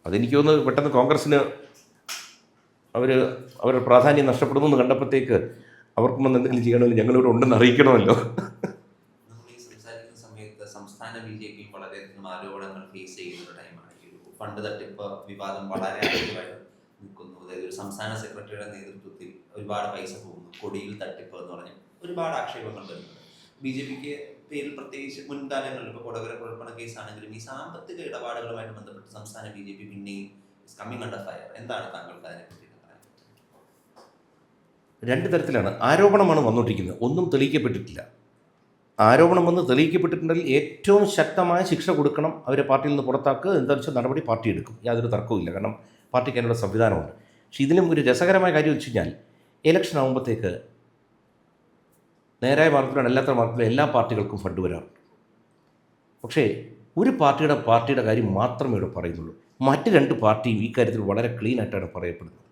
Speaker 1: അതെനിക്ക് തോന്നുന്നു പെട്ടെന്ന് കോൺഗ്രസ്സിന് അവരുടെ പ്രാധാന്യം നഷ്ടപ്പെടുന്നു എന്ന് കണ്ടപ്പോഴത്തേക്ക് അവർക്കും വന്ന് എന്തെങ്കിലും ചെയ്യണമെങ്കിൽ ഞങ്ങളിവിടെ ഉണ്ടെന്ന് അറിയിക്കണമല്ലോ.
Speaker 4: നമ്മൾ ഈ സംസാരിക്കുന്ന സമയത്ത് സംസ്ഥാന BJP വളരെ ഫണ്ട് തട്ടിപ്പ് വിവാദം വളരെ ആക്റ്റീവായിട്ട് നിൽക്കുന്നു. അതായത് ഒരു സംസ്ഥാന സെക്രട്ടറിയുടെ നേതൃത്വത്തിൽ ഒരുപാട് പൈസ പോകുന്നു, കൊടിയിൽ തട്ടിപ്പ് എന്ന് പറഞ്ഞ് ഒരുപാട് ആക്ഷേപങ്ങൾ വരുന്നുണ്ട്. BJPക്ക് പേരിൽ പ്രത്യേകിച്ച് മുൻകാലങ്ങളിൽ ഇപ്പോൾ കൊടകര കുഴൽപ്പണ കേസാണെങ്കിലും ഈ സാമ്പത്തിക ഇടപാടുകളുമായിട്ട് ബന്ധപ്പെട്ട് സംസ്ഥാന BJP പിന്നെയും കമ്മിങ് അണ്ടർ ഫയർ. എന്താണ് താങ്കൾക്ക് അതിനെപ്പറ്റി പറയാൻ?
Speaker 1: രണ്ട് തരത്തിലാണ് ആരോപണമാണ് വന്നുകൊണ്ടിരിക്കുന്നത്. ഒന്നും തെളിയിക്കപ്പെട്ടിട്ടില്ല. ആരോപണം വന്ന് തെളിയിക്കപ്പെട്ടിട്ടുണ്ടെങ്കിൽ ഏറ്റവും ശക്തമായ ശിക്ഷ കൊടുക്കണം, അവരെ പാർട്ടിയിൽ നിന്ന് പുറത്താക്കുക, എന്താണെന്ന് വെച്ചാൽ നടപടി പാർട്ടി എടുക്കും, യാതൊരു തർക്കവുമില്ല. കാരണം പാർട്ടിക്ക് അതിനുള്ള സംവിധാനമുണ്ട്. പക്ഷേ ഇതിലും ഒരു രസകരമായ കാര്യം വെച്ച് കഴിഞ്ഞാൽ ഇലക്ഷൻ ആകുമ്പോഴത്തേക്ക് നേരായ മാർഗത്തിലാണ് അല്ലാത്ത മാർഗത്തിലും എല്ലാ പാർട്ടികൾക്കും ഫണ്ട് വരാറുണ്ട്. പക്ഷേ ഒരു പാർട്ടിയുടെ കാര്യം മാത്രമേ ഇവിടെ പറയുന്നുള്ളൂ. മറ്റ് രണ്ട് പാർട്ടിയും ഈ കാര്യത്തിൽ വളരെ ക്ലീൻ ആയിട്ടാണ് പറയപ്പെടുന്നത്.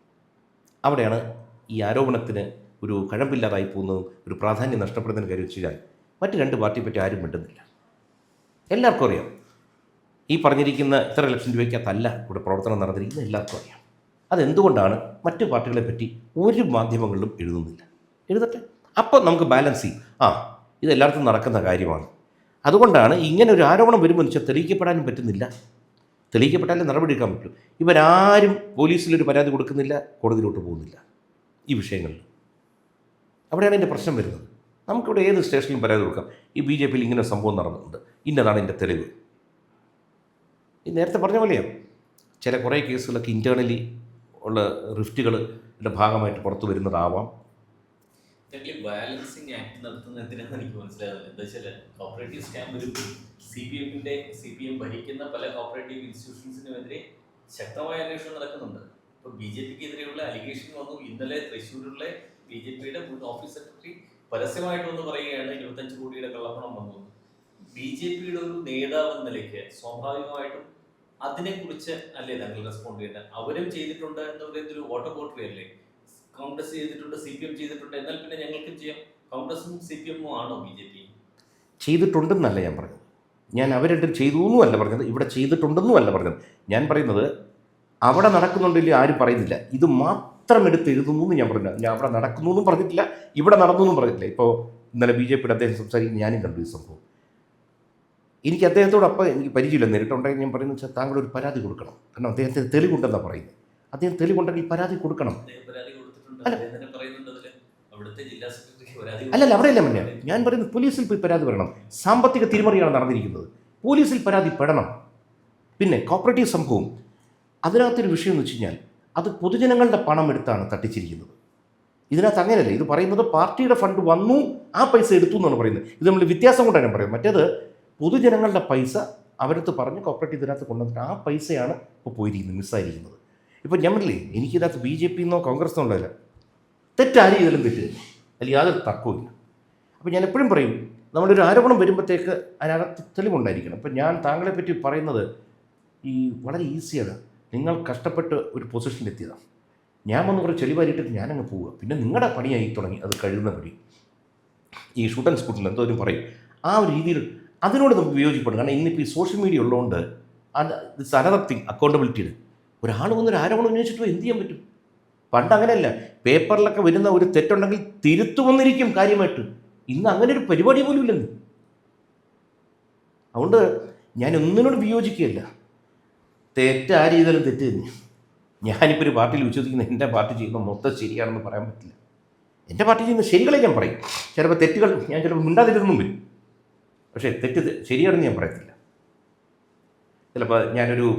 Speaker 1: അവിടെയാണ് ഈ ആരോപണത്തിന് ഒരു കഴമ്പില്ലാതായി പോകുന്നതും ഒരു പ്രാധാന്യം നഷ്ടപ്പെടുന്നതിന് കാര്യം വെച്ച് കഴിഞ്ഞാൽ മറ്റ് രണ്ട് പാർട്ടിയെ പറ്റി ആരും മിണ്ടുന്നില്ല. എല്ലാവർക്കും അറിയാം ഈ പറഞ്ഞിരിക്കുന്ന ഇത്ര ലക്ഷം രൂപയ്ക്കകത്തല്ല ഇവിടെ പ്രവർത്തനം നടന്നിരിക്കുന്നത്, എല്ലാവർക്കും അറിയാം. അതെന്തുകൊണ്ടാണ് മറ്റ് പാർട്ടികളെ പറ്റി ഒരു മാധ്യമങ്ങളിലും എഴുതുന്നില്ല? എഴുതട്ടെ, അപ്പോൾ നമുക്ക് ബാലൻസ് ചെയ്യും. ഇത് എല്ലായിടത്തും നടക്കുന്ന കാര്യമാണ്. അതുകൊണ്ടാണ് ഇങ്ങനെ ഒരു ആരോപണം വരുമ്പോൾ വെച്ചാൽ തെളിയിക്കപ്പെടാനും പറ്റുന്നില്ല. തെളിയിക്കപ്പെട്ടാലേ നടപടി എടുക്കാൻ പറ്റൂ. ഇവരാരും പോലീസിലൊരു പരാതി കൊടുക്കുന്നില്ല, കോടതിയിലോട്ട് പോകുന്നില്ല ഈ വിഷയങ്ങളിൽ. അവിടെയാണ് എൻ്റെ പ്രശ്നം വരുന്നത്. നമുക്കിവിടെ ഏത് സ്റ്റേഷനിലും പരാതി കൊടുക്കാം. ഈ BJPയിൽ ഇങ്ങനെ ഒരു സംഭവം നടന്നിട്ടുണ്ട്, ഇന്നതാണ് എൻ്റെ തെളിവ്. ഈ നേരത്തെ പറഞ്ഞ പോലെയാണ് ചില കുറേ കേസുകളൊക്കെ ഇൻറ്റേർണലി ഉള്ള റിഫ്റ്റുകളുടെ ഭാഗമായിട്ട് പുറത്തു വരുന്നതാവാം.
Speaker 2: ബാലൻസിങ് ആക്ട് നടത്തുന്നത് എന്തിനാണെന്ന് എനിക്ക് മനസ്സിലാകുന്നില്ല. എന്താ വെച്ചാൽ കോപ്പറേറ്റീവ് സ്കാം വരുമ്പോൾ CPM ഭരിക്കുന്ന പല കോപ്പറേറ്റീവ് ഇൻസ്റ്റിറ്റ്യൂഷൻസിനുമെതിരെ ശക്തമായ അന്വേഷണം നടക്കുന്നുണ്ട്. ഇപ്പോൾ BJPക്ക് എതിരെയുള്ള അലിഗേഷൻ വന്നു. ഇന്നലെ തൃശ്ശൂരിലെ BJPയുടെ മുൻ ഓഫീസ് സെക്രട്ടറി പരസ്യമായിട്ട് വന്ന് പറയുകയാണ് 25 കോടിയുടെ കള്ളപ്പണം വന്നു. BJPയുടെ ഒരു നേതാവ് എന്ന നിലയ്ക്ക് സ്വാഭാവികമായിട്ടും അതിനെക്കുറിച്ച് അല്ലേ താങ്കൾ റെസ്പോണ്ട് ചെയ്യേണ്ടത്? അവരും ചെയ്തിട്ടുണ്ട് എന്ന് പറയുന്നത് ഒരു ഓട്ടോപോട്രി അല്ലേ? കോൺഗ്രസ് ചെയ്തിട്ടുണ്ട്, CPM ചെയ്തിട്ടുണ്ട്, എന്നാൽ പിന്നെ ഞങ്ങൾക്കും ചെയ്യാം. കോൺഗ്രസും CPM ആണോ BJP?
Speaker 1: ചെയ്തിട്ടുണ്ടെന്നല്ല ഞാൻ പറഞ്ഞത്. ഞാൻ അവരുടെ ചെയ്തു എന്നും അല്ല പറഞ്ഞത്, ഇവിടെ ചെയ്തിട്ടുണ്ടെന്നും അല്ല പറഞ്ഞത്. ഞാൻ പറയുന്നത് അവിടെ നടക്കുന്നുണ്ടെങ്കിൽ ആരും പറയുന്നില്ല, ഇത് മാത്രം എടുത്ത് എഴുതുന്നു എന്ന് ഞാൻ പറഞ്ഞില്ല. ഞാൻ അവിടെ നടക്കുന്നു എന്നും പറഞ്ഞിട്ടില്ല, ഇവിടെ നടന്നു എന്നും പറഞ്ഞിട്ടില്ല. ഇപ്പോൾ ഇന്നലെ BJPയുടെ അദ്ദേഹം സംസാരിക്കുന്നത് ഞാനും കണ്ടു ഈ സംഭവം. എനിക്ക് അദ്ദേഹത്തോട് അപ്പം എനിക്ക് പരിചയമില്ല, നേരിട്ടുണ്ടെങ്കിൽ ഞാൻ പറയുന്നത് വെച്ചാൽ താങ്കൾ ഒരു പരാതി കൊടുക്കണം. കാരണം അദ്ദേഹത്തിന് തെളിവുണ്ടെന്നാണ് പറയുന്നത്. അദ്ദേഹം തെളിവുണ്ടെങ്കിൽ പരാതി കൊടുക്കണം. അല്ലല്ല, അവിടെയല്ല മുന്നേ ഞാൻ പറയുന്നത് പോലീസിൽ പോയി പരാതി പറയണം. സാമ്പത്തിക തിരിമറിയാണ് നടന്നിരിക്കുന്നത്, പോലീസിൽ പരാതി പെടണം. പിന്നെ കോപ്പറേറ്റീവ് സംഭവം, അതിനകത്തൊരു വിഷയം എന്ന് വെച്ച് കഴിഞ്ഞാൽ അത് പൊതുജനങ്ങളുടെ പണം എടുത്താണ് തട്ടിച്ചിരിക്കുന്നത്. ഇതിനകത്ത് അങ്ങനെയല്ല. ഇത് പറയുന്നത് പാർട്ടിയുടെ ഫണ്ട് വന്നു, ആ പൈസ എടുത്തു എന്നാണ് പറയുന്നത്. ഇത് നമ്മൾ വ്യത്യാസം കൊണ്ടാണ് ഞാൻ പറയുന്നത്. മറ്റേത് പൊതുജനങ്ങളുടെ പൈസ അവരടുത്ത് പറഞ്ഞ് കോപ്പറേറ്റീവ് ഇതിനകത്ത് കൊണ്ടുവന്നിട്ട് ആ പൈസയാണ് ഇപ്പോൾ പോയിരിക്കുന്നത്, മിസ്സായിരിക്കുന്നത്. ഇപ്പോൾ ഞാൻ പറഞ്ഞില്ലേ, എനിക്കിതിനകത്ത് BJP എന്നോ കോൺഗ്രസ് ഉള്ളതല്ല, തെറ്റാരും ഇതിലും തെറ്റ് തന്നെ, അതിൽ യാതൊരു തർക്കവുമില്ല. അപ്പോൾ ഞാൻ എപ്പോഴും പറയും, നമ്മളൊരു ആരോപണം വരുമ്പോഴത്തേക്ക് അതിനകത്ത് തെളിവുണ്ടായിരിക്കണം. അപ്പം ഞാൻ താങ്കളെ പറ്റി പറയുന്നത് ഈ വളരെ ഈസിയാണ്. നിങ്ങൾ കഷ്ടപ്പെട്ട് ഒരു പൊസിഷനിലെത്തിയതാണ്, ഞാൻ വന്ന് കുറേ ചെളിവാരിയിട്ടിട്ട് ഞാനങ്ങ് പോവുക, പിന്നെ നിങ്ങളുടെ പണിയായി തുടങ്ങി, അത് കഴിയുന്ന പണി. ഈ ഷൂട്ട് ആൻഡ് സ്കൂട്ടിൽ എന്തോരും പറയും, ആ ഒരു രീതിയിൽ അതിനോട് നമുക്ക് വിയോജിപ്പെടും. കാരണം ഇന്നിപ്പോൾ ഈ സോഷ്യൽ മീഡിയ ഉള്ളതുകൊണ്ട് അത് ഇറ്റ്സ് അനദർ തിങ്. അക്കൗണ്ടബിലിറ്റിയുടെ ഒരാൾ വന്നൊരു ആരോപണം ഉന്നയിച്ചിട്ട് എന്ത് ചെയ്യാൻ പറ്റും? പണ്ട് അങ്ങനെയല്ല, പേപ്പറിലൊക്കെ വരുന്ന ഒരു തെറ്റുണ്ടെങ്കിൽ തിരുത്തുവന്നിരിക്കും കാര്യമായിട്ട്. ഇന്ന് അങ്ങനെ ഒരു പരിപാടി പോലും ഇല്ലെന്ന്. അതുകൊണ്ട് ഞാൻ ഒന്നിനോട് വിയോജിക്കുകയല്ല. തെറ്റ് ആ രീതിയിലും തെറ്റ് തന്നെ. ഞാനിപ്പോൾ ഒരു പാർട്ടിയിൽ വിശ്വസിക്കുന്ന എൻ്റെ പാർട്ടി ചെയ്യുന്ന മൊത്തം ശരിയാണെന്ന് പറയാൻ പറ്റില്ല. എൻ്റെ പാർട്ടി ചെയ്യുന്ന ശരികളെ ഞാൻ പറയും. ചിലപ്പോൾ തെറ്റുകൾ ഞാൻ ചിലപ്പോൾ മിണ്ടാതിരുന്നും വരും, പക്ഷേ തെറ്റ് ശരിയാണെന്ന് ഞാൻ പറയത്തില്ല. ചിലപ്പോൾ ഞാനൊരു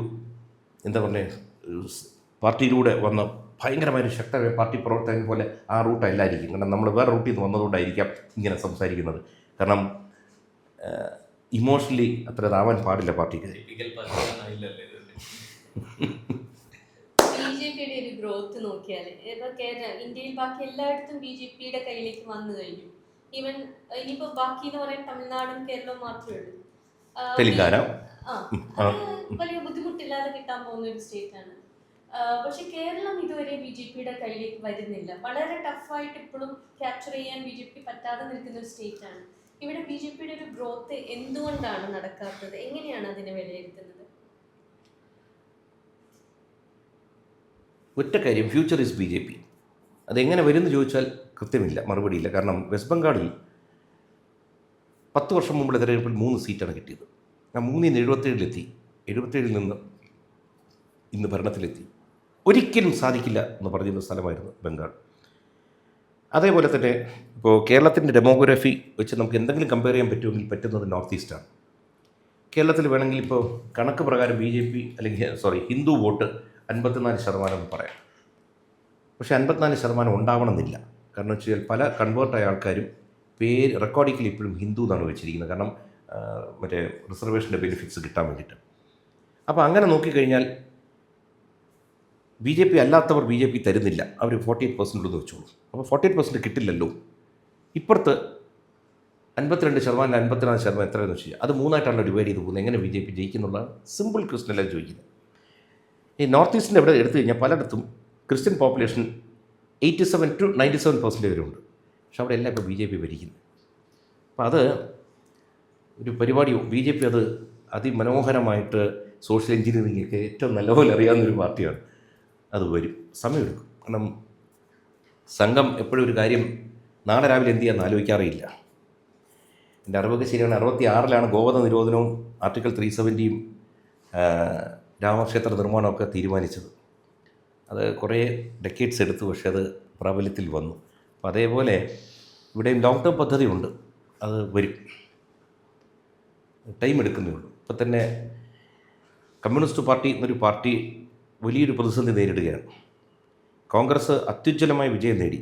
Speaker 1: എന്താ പറയുക, പാർട്ടിയിലൂടെ വന്ന ഭയങ്കരമായൊരു ശക്തമായ പാർട്ടി പ്രവർത്തകൻ പോലെ ആ റൂട്ടല്ലായിരിക്കും. കാരണം നമ്മൾ വേറെ റൂട്ടിൽ നിന്ന് വന്നതുകൊണ്ടായിരിക്കാം ഇങ്ങനെ സംസാരിക്കുന്നത്. കാരണം ഇമോഷണലി അത്ര ഇതാവാൻ പാടില്ല പാർട്ടിക്ക്.
Speaker 3: BJPയുടെ ഒരു ഗ്രോത്ത് നോക്കിയാൽ ഇപ്പോൾ ഇന്ത്യയിൽ ബാക്കി എല്ലായിടത്തും BJPയുടെ കയ്യിലേക്ക് വന്നു കഴിഞ്ഞു. ഈവൻ ഇനിയിപ്പോൾ ബാക്കി എന്ന് പറയാൻ തമിഴ്നാടും കേരളവും മാത്രമേ ഉള്ളൂ.
Speaker 1: തെലുങ്കാന
Speaker 3: വലിയ ബുദ്ധിമുട്ടില്ലാതെ കിട്ടാൻ പോകുന്ന ഒരു സ്റ്റേറ്റാണ്. പക്ഷെ കേരളം ഇതുവരെ BJPയുടെ കയ്യിലേക്ക് വരുന്നില്ല. വളരെ ടഫായിട്ട് ഇപ്പോഴും ക്യാപ്ചർ ചെയ്യാൻ BJP പറ്റാതെ നിൽക്കുന്ന ഒരു സ്റ്റേറ്റാണ്. ഇവിടെ BJPയുടെ ഒരു ഗ്രോത്ത് എന്തുകൊണ്ടാണ് നടക്കാത്തത്? എങ്ങനെയാണ് അതിനെ വിലയിരുത്തുന്നത്?
Speaker 1: ഒറ്റ കാര്യം, ഫ്യൂച്ചർ ഈസ് BJP. അതെങ്ങനെ വരുമെന്ന് ചോദിച്ചാൽ കൃത്യമില്ല, മറുപടിയില്ല. കാരണം വെസ്റ്റ് ബംഗാളിൽ 10 വർഷം മുമ്പുള്ള തെരഞ്ഞെടുപ്പിൽ 3 സീറ്റാണ് കിട്ടിയത്. ഞാൻ 3 77 77 നിന്ന് ഇന്ന് ഭരണത്തിലെത്തി. ഒരിക്കലും സാധിക്കില്ല എന്ന് പറഞ്ഞിരുന്ന സ്ഥലമായിരുന്നു ബംഗാൾ. അതേപോലെ തന്നെ ഇപ്പോൾ കേരളത്തിൻ്റെ ഡെമോഗ്രഫി വെച്ച് നമുക്ക് എന്തെങ്കിലും കമ്പയർ ചെയ്യാൻ പറ്റുമെങ്കിൽ പറ്റുന്നത് നോർത്ത് ഈസ്റ്റാണ്. കേരളത്തിൽ വേണമെങ്കിൽ ഇപ്പോൾ കണക്ക് പ്രകാരം BJP അല്ലെങ്കിൽ ഹിന്ദു വോട്ട് 54% പറയാം. പക്ഷേ 54% ഉണ്ടാവണമെന്നില്ല. കാരണം വെച്ച് കഴിഞ്ഞാൽ പല കൺവേർട്ടായ ആൾക്കാരും പേര് റെക്കോർഡിക്കൽ ഇപ്പോഴും ഹിന്ദു എന്നാണ് വെച്ചിരിക്കുന്നത്. കാരണം മറ്റേ റിസർവേഷൻ്റെ ബെനിഫിറ്റ്സ് കിട്ടാൻ വേണ്ടിയിട്ട്. അപ്പോൾ അങ്ങനെ നോക്കിക്കഴിഞ്ഞാൽ BJP അല്ലാത്തവർ BJP തരുന്നില്ല. അവർ 48% ഉണ്ടെന്ന് വെച്ചോളൂ. അപ്പോൾ 48% കിട്ടില്ലല്ലോ. ഇപ്പുറത്ത് 52%, 54% എത്രയെന്ന് വെച്ച് കഴിഞ്ഞാൽ അത് 3ആയിട്ടാണല്ലോ ഡിവൈഡ് ചെയ്ത് പോകുന്നത്. എങ്ങനെ BJP ജയിക്കുന്നുള്ളതാണ് സിമ്പിൾ ക്വസ്റ്റൻ എല്ലാം ചോദിക്കുന്നത്. ഈ നോർത്ത് ഈസ്റ്റിൻ്റെ ഇവിടെ എടുത്തു കഴിഞ്ഞാൽ പലയിടത്തും ക്രിസ്ത്യൻ പോപ്പുലേഷൻ 87 to 97% വരെയുണ്ട്. പക്ഷെ അവിടെ എല്ലാം ഇപ്പോൾ BJP ഭരിക്കുന്നത്. അപ്പോൾ അത് ഒരു പരിപാടി BJP അത് അതിമനോഹരമായിട്ട് സോഷ്യൽ എഞ്ചിനീയറിംഗൊക്കെ ഏറ്റവും നല്ലപോലെ അറിയാവുന്നൊരു പാർട്ടിയാണ്. അത് വരും, സമയമെടുക്കും. കാരണം സംഘം എപ്പോഴും ഒരു കാര്യം നാളെ രാവിലെ എന്ത് ചെയ്യാമെന്ന് ആലോചിക്കാറില്ല. എൻ്റെ അറിവൊക്കെ ശരിയാണ്. 66-ലാണ് ഗോവധ നിരോധനവും ആർട്ടിക്കിൾ 370 രാമക്ഷേത്ര നിർമ്മാണമൊക്കെ തീരുമാനിച്ചത്. അത് കുറേ ഡെക്കേഡ്സ് എടുത്തു, പക്ഷേ അത് പ്രാബല്യത്തിൽ വന്നു. അപ്പോൾ അതേപോലെ ഇവിടെയും ലോങ് ടേം പദ്ധതിയുണ്ട്, അത് വരും, ടൈം എടുക്കുന്നേ ഉള്ളൂ. ഇപ്പോൾ തന്നെ കമ്മ്യൂണിസ്റ്റ് പാർട്ടി എന്നൊരു പാർട്ടി വലിയൊരു പ്രതിസന്ധി നേരിടുകയാണ്. കോൺഗ്രസ് അത്യുജ്വലമായ വിജയം നേടി.